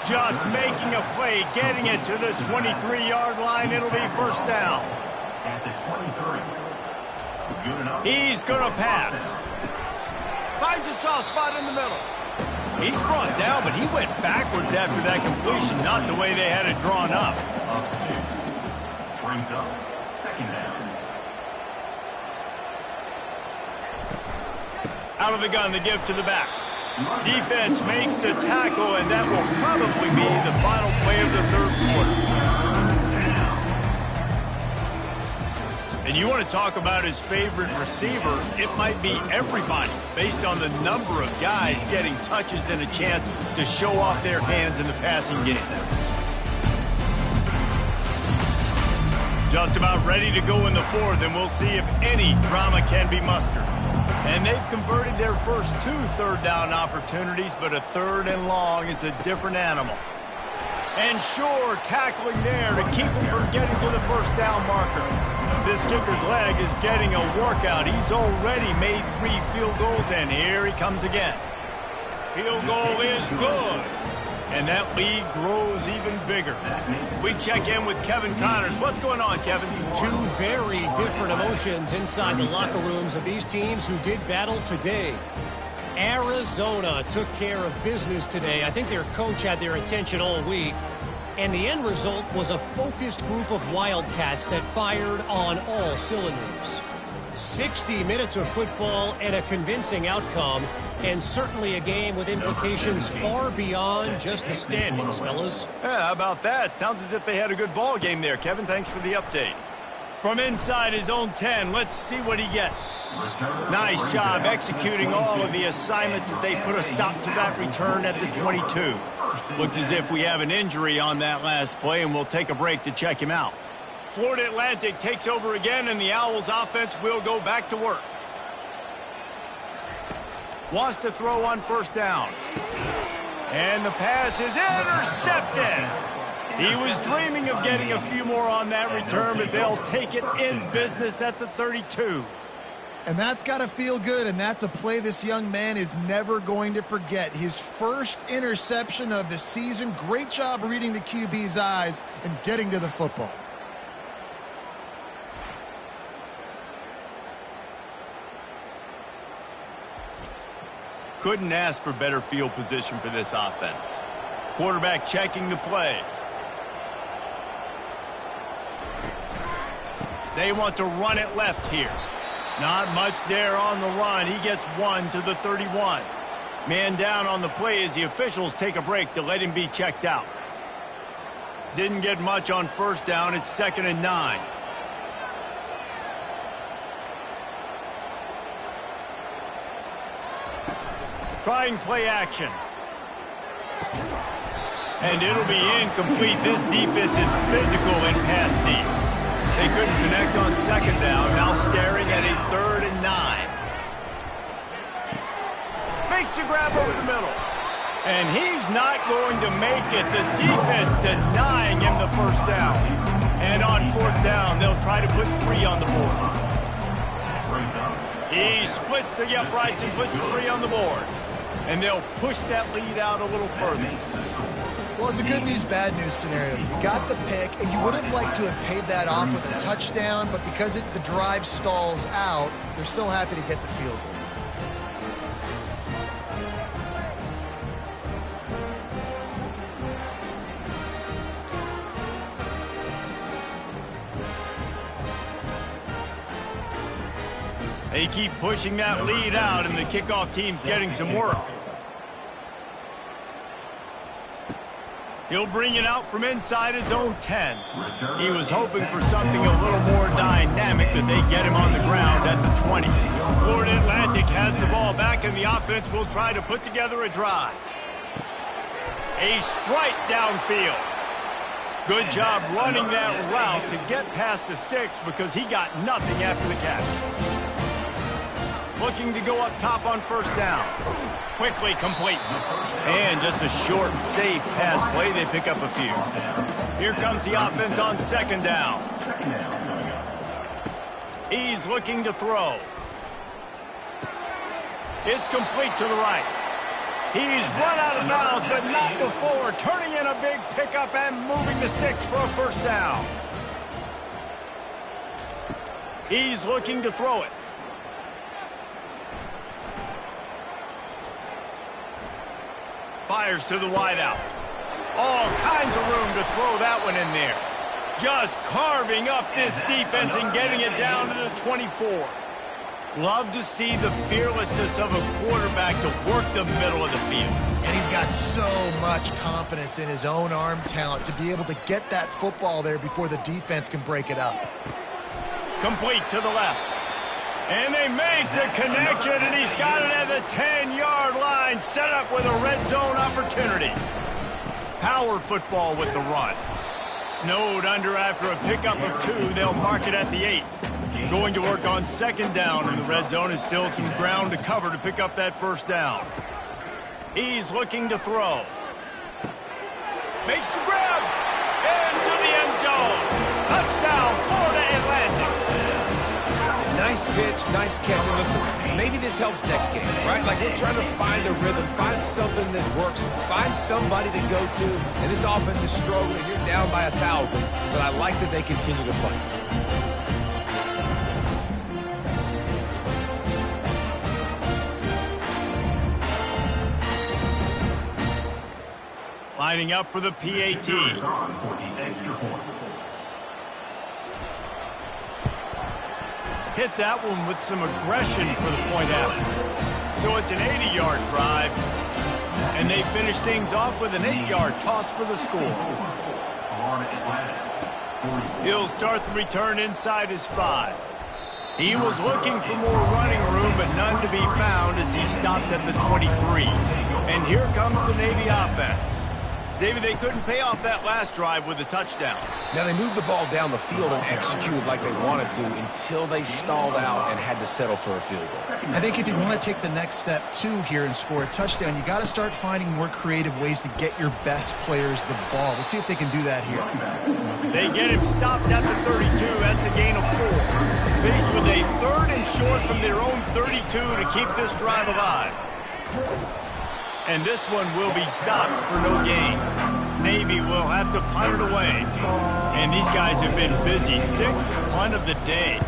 Just making a play, getting it to the 23-yard line. It'll be first down. At the 23. Good enough. He's going to pass. Finds a soft spot in the middle. He's brought down, but he went backwards after that completion, not the way they had it drawn up. Up 2. Brings up 2nd down. Out of the gun to give to the back. Defense makes the tackle, and that will probably be the final play of the 3rd quarter. And you want to talk about his favorite receiver, it might be everybody, based on the number of guys getting touches and a chance to show off their hands in the passing game. Just about ready to go in the 4th, and we'll see if any drama can be mustered. And they've converted their first 2 3rd down opportunities, but a 3rd and long is a different animal. And sure, tackling there to keep him from getting to the first down marker. This kicker's leg is getting a workout. He's already made 3 field goals, and here he comes again. Field goal is good. And that lead grows even bigger. We check in with Kevin Connors. What's going on, Kevin? 2 very different emotions inside the locker rooms of these teams who did battle today. Arizona took care of business today. I think their coach had their attention all week. And the end result was a focused group of Wildcats that fired on all cylinders. 60 minutes of football and a convincing outcome, and certainly a game with implications far beyond just the standings, fellas. Yeah, how about that? Sounds as if they had a good ball game there, Kevin. Thanks for the update. From inside his own 10, let's see what he gets. Nice job executing all of the assignments as they put a stop to that return at the 22. Looks as if we have an injury on that last play, and we'll take a break to check him out. Florida Atlantic takes over again, and the Owls offense will go back to work. Wants to throw on first down. And the pass is intercepted. He was dreaming of getting a few more on that return, but they'll take it in business at the 32. And that's got to feel good, and that's a play this young man is never going to forget. His first interception of the season. Great job reading the QB's eyes and getting to the football. Couldn't ask for better field position for this offense. Quarterback checking the play. They want to run it left here. Not much there on the run. He gets 1 to the 31. Man down on the play as the officials take a break to let him be checked out. Didn't get much on first down. It's 2nd and 9. Trying play action. And it'll be incomplete. This defense is physical and pass deep. They couldn't connect on 2nd down. Now staring at a 3rd and 9. Makes the grab over the middle. And he's not going to make it. The defense denying him the first down. And on 4th down, they'll try to put 3 on the board. He splits the uprights and puts 3 on the board. And they'll push that lead out a little further. Well, it's a good news, bad news scenario. You got the pick, and you would have liked to have paid that off with a touchdown, but because the drive stalls out, they're still happy to get the field goal. They keep pushing that lead out, and the kickoff team's getting some work. He'll bring it out from inside his own 10. He was hoping for something a little more dynamic, but they get him on the ground at the 20. Florida Atlantic has the ball back, and the offense will try to put together a drive. A strike downfield. Good job running that route to get past the sticks because he got nothing after the catch. looking to go up top on first down. Quickly complete. And just a short, safe pass play. They pick up a few. Here comes the offense on second down. He's looking to throw. It's complete to the right. He's run out of bounds, but not before turning in a big pickup and moving the sticks for a first down. He's looking to throw it. Fires to the wideout. All kinds of room to throw that one in there. Just carving up this defense and getting it down to the 24. Love to see the fearlessness of a quarterback to work the middle of the field. And he's got so much confidence in his own arm talent to be able to get that football there before the defense can break it up. Complete to the left. And they make the connection, and he's got it at the 10-yard line, set up with a red zone opportunity. Power football with the run. Snowed under after a pickup of 2. They'll mark it at the 8. Going to work on second down in the red zone. Is still some ground to cover to pick up that first down. He's looking to throw. Makes the grab. Into the end zone. Touchdown, Florida Atlantic. Nice pitch, nice catch. And listen, maybe this helps next game, right? Like we're trying to find a rhythm, find something that works, find somebody to go to. And this offense is struggling. You're down by 1,000, but I like that they continue to fight. Lining up for the PAT. Hit that one with some aggression for the point after. So it's an 80-yard drive. And they finish things off with an 8-yard toss for the score. He'll start the return inside his 5. He was looking for more running room, but none to be found as he stopped at the 23. And here comes the Navy offense. David, they couldn't pay off that last drive with a touchdown. Now, they moved the ball down the field and executed like they wanted to until they stalled out and had to settle for a field goal. I think if you want to take the next step, too, here and score a touchdown, you got to start finding more creative ways to get your best players the ball. Let's see if they can do that here. They get him stopped at the 32. That's a gain of 4. Faced with a 3rd and short from their own 32 to keep this drive alive. And this one will be stopped for no gain. Navy will have to punt it away. And these guys have been busy. 6th punt of the day.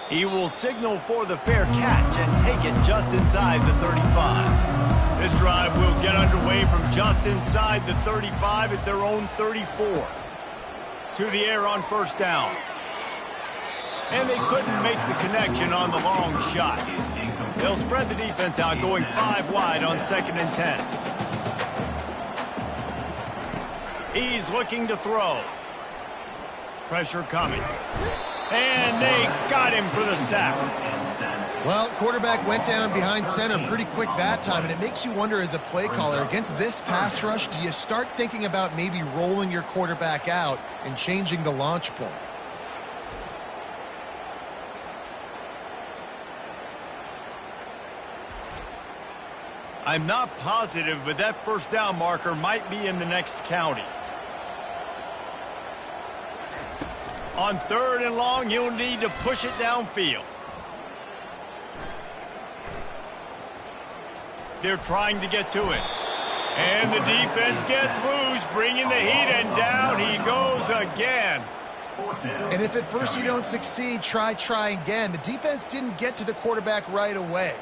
He will signal for the fair catch and take it just inside the 35. This drive will get underway from just inside the 35 at their own 34. To the air on first down. And they couldn't make the connection on the long shot. They'll spread the defense out, going 5 wide on 2nd and 10. He's looking to throw. Pressure coming. And they got him for the sack. Well, quarterback went down behind center pretty quick that time, and it makes you wonder as a play caller, against this pass rush, do you start thinking about maybe rolling your quarterback out and changing the launch point? I'm not positive, but that first down marker might be in the next county. On 3rd and long, he'll need to push it downfield. They're trying to get to it. And the defense gets loose, bringing the heat, and down he goes again. And if at first you don't succeed, try again. The defense didn't get to the quarterback right away.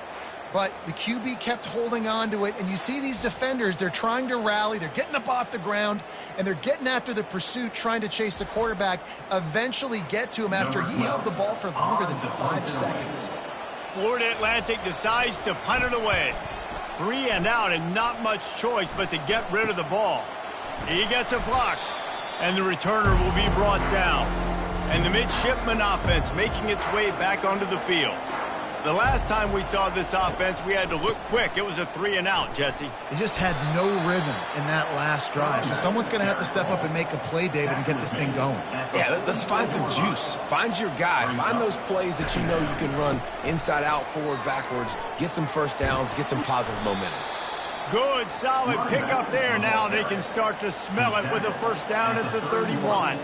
But the QB kept holding on to it, and you see these defenders, they're trying to rally, they're getting up off the ground, and they're getting after the pursuit, trying to chase the quarterback, eventually get to him after he held the ball for longer than 5 seconds. Florida Atlantic decides to punt it away. 3 and out, and not much choice but to get rid of the ball. He gets a block, and the returner will be brought down. And the midshipman offense making its way back onto the field. The last time we saw this offense, we had to look quick. It was a 3-and-out, Jesse. They just had no rhythm in that last drive. So someone's going to have to step up and make a play, David, and get this thing going. Yeah, let's find some juice. Find your guy. Find those plays that you know you can run inside out, forward, backwards. Get some first downs. Get some positive momentum. Good, solid pickup there. Now they can start to smell it with a first down at the 31.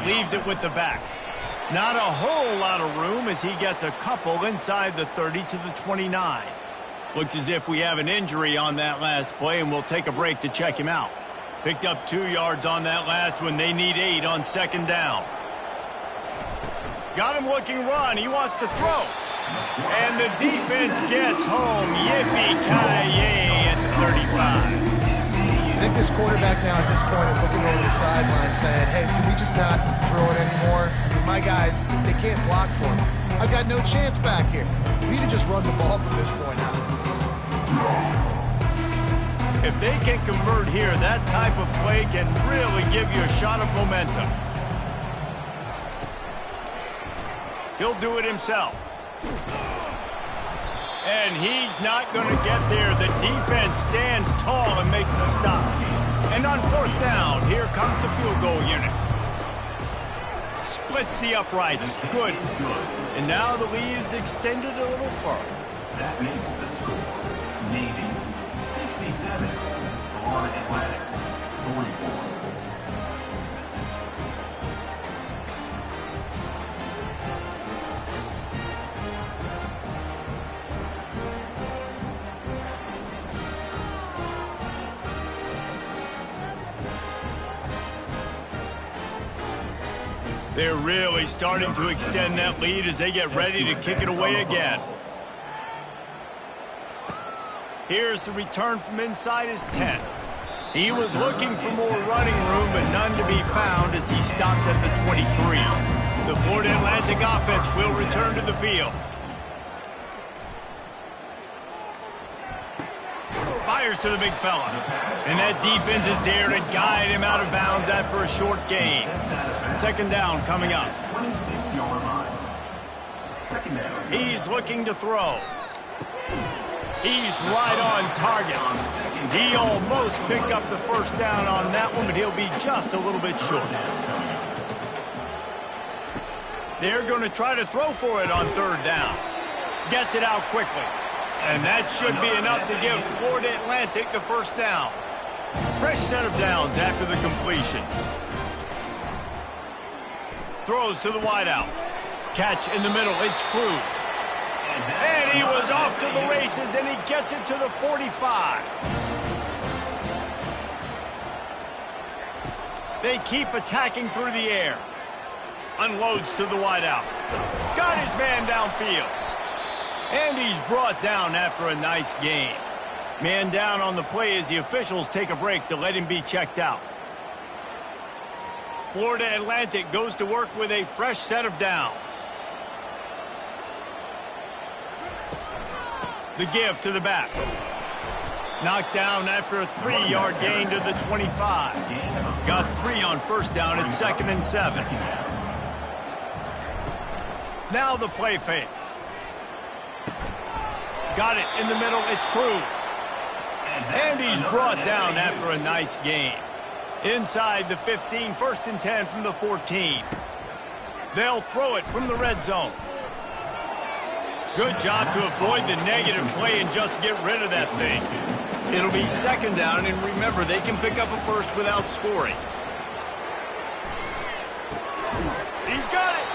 Leaves it with the back. Not a whole lot of room as he gets a couple inside the 30 to the 29. Looks as if we have an injury on that last play, and we'll take a break to check him out. Picked up 2 yards on that last one. They need 8 on second down. Got him looking run. He wants to throw. And the defense gets home. Yippee-ki-yay at the 35. I think this quarterback now at this point is looking over the sideline saying, hey, can we just not throw it anymore? I mean, my guys, they can't block for me. I've got no chance back here. We need to just run the ball from this point out. If they can convert here, that type of play can really give you a shot of momentum. He'll do it himself. And he's not going to get there. The defense stands tall and makes the stop. And on fourth down, here comes the field goal unit. Splits the uprights. Good. And now the lead is extended a little further. That makes the score Navy 67, Florida Atlantic 44. They're really starting to extend that lead as they get ready to kick it away again. Here's the return from inside his 10. He was looking for more running room, but none to be found as he stopped at the 23. The Florida Atlantic offense will return to the field. Fires to the big fella. And that defense is there to guide him out of bounds after a short gain. Second down coming up. He's looking to throw. He's right on target. He almost picked up the first down on that one, but he'll be just a little bit short. They're going to try to throw for it on third down. Gets it out quickly. And that should be enough to give Florida Atlantic the first down. Fresh set of downs after the completion. Throws to the wideout. Catch in the middle. It's Cruz. And he was off to the races, and he gets it to the 45. They keep attacking through the air. Unloads to the wideout. Got his man downfield. And he's brought down after a nice gain. Man down on the play as the officials take a break to let him be checked out. Florida Atlantic goes to work with a fresh set of downs. The give to the back. Knocked down after a 3-yard gain to the 25. Got 3 on first down at 2nd and 7. Now the play fake. Got it in the middle. It's Cruz. And he's brought down after a nice gain. Inside the 15, 1st and 10 from the 14. They'll throw it from the red zone. Good job to avoid the negative play and just get rid of that thing. It'll be second down, and remember, they can pick up a first without scoring. He's got it.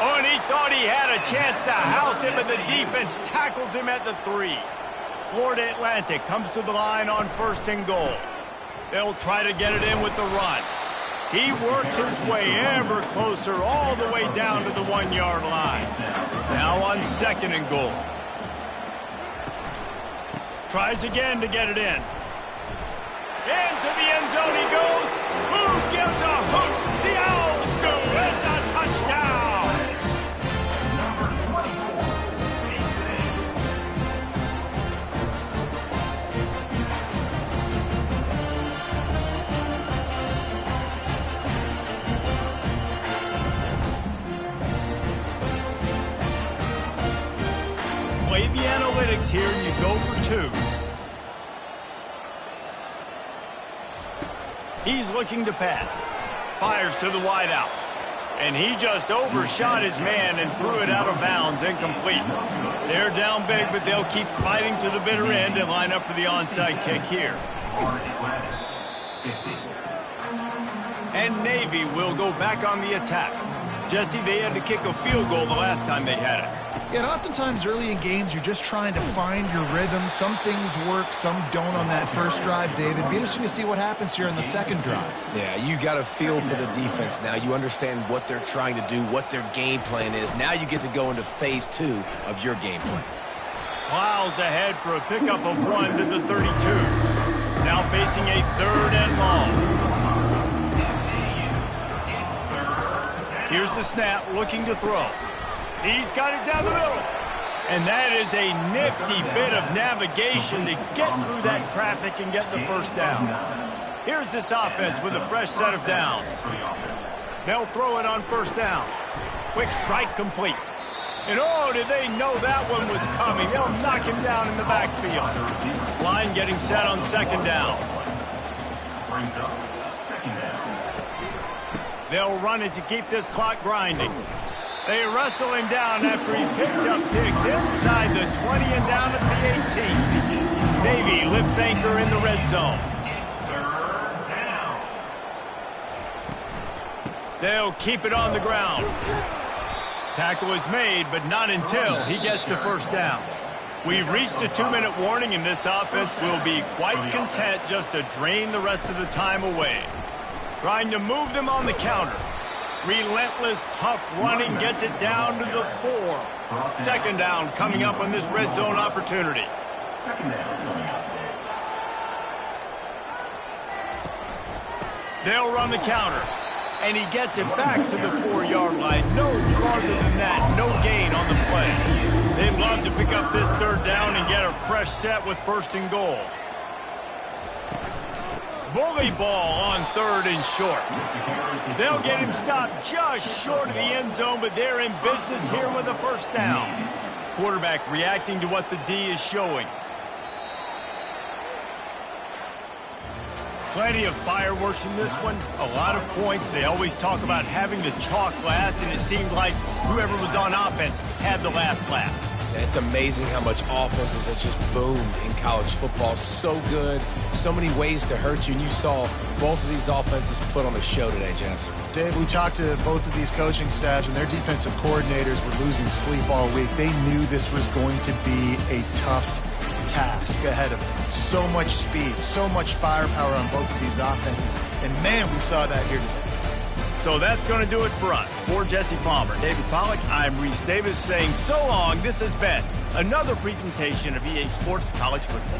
Oh, and he thought he had a chance to house him, but the defense tackles him at the 3. Florida Atlantic comes to the line on 1st and goal. They'll try to get it in with the run. He works his way ever closer all the way down to the 1-yard line. Now on 2nd and goal. Tries again to get it in. Into the end zone he goes. Who gives a hoot? The Owls do. It's a touchdown. play the analytics here and you go for 2. He's looking to pass. Fires to the wideout. And he just overshot his man and threw it out of bounds, incomplete. They're down big, but they'll keep fighting to the bitter end and line up for the onside kick here. And Navy will go back on the attack. Jesse, they had to kick a field goal the last time they had it. Yeah, and oftentimes early in games, you're just trying to find your rhythm. Some things work, some don't on that first drive, David. Be interesting to see what happens here in the second drive. Yeah, you got a feel for the defense now. You understand what they're trying to do, what their game plan is. Now you get to go into phase 2 of your game plan. Plows ahead for a pickup of 1 to the 32. Now facing a 3rd and long. Here's the snap, looking to throw. He's got it down the middle. And that is a nifty bit of navigation to get through that traffic and get the first down. Here's this offense with a fresh set of downs. They'll throw it on first down. Quick strike complete. And oh, did they know that one was coming. They'll knock him down in the backfield. Line getting set on second down. They'll run it to keep this clock grinding. They wrestle him down after he picks up 6 inside the 20 and down at the 18. Navy lifts anchor in the red zone. They'll keep it on the ground. Tackle is made, but not until he gets the first down. We've reached the 2-minute warning, and this offense will be quite content just to drain the rest of the time away. Trying to move them on the counter. Relentless, tough running gets it down to the 4. Second down coming up on this red zone opportunity. They'll run the counter. And he gets it back to the 4-yard line. No farther than that. No gain on the play. They'd love to pick up this 3rd down and get a fresh set with 1st and goal. Bully ball on 3rd and short. They'll get him stopped just short of the end zone, but they're in business here with a first down. Quarterback reacting to what the D is showing. Plenty of fireworks in this one. A lot of points. They always talk about having the chalk last, and it seemed like whoever was on offense had the last laugh. It's amazing how much offense has just boomed in college football. So good, so many ways to hurt you, and you saw both of these offenses put on a show today, Jess. Dave, we talked to both of these coaching staffs, and their defensive coordinators were losing sleep all week. They knew this was going to be a tough task ahead of them. So much speed, so much firepower on both of these offenses, and man, we saw that here today. So that's going to do it for us. For Jesse Palmer, David Pollack, I'm Reese Davis saying so long. This has been another presentation of EA Sports College Football.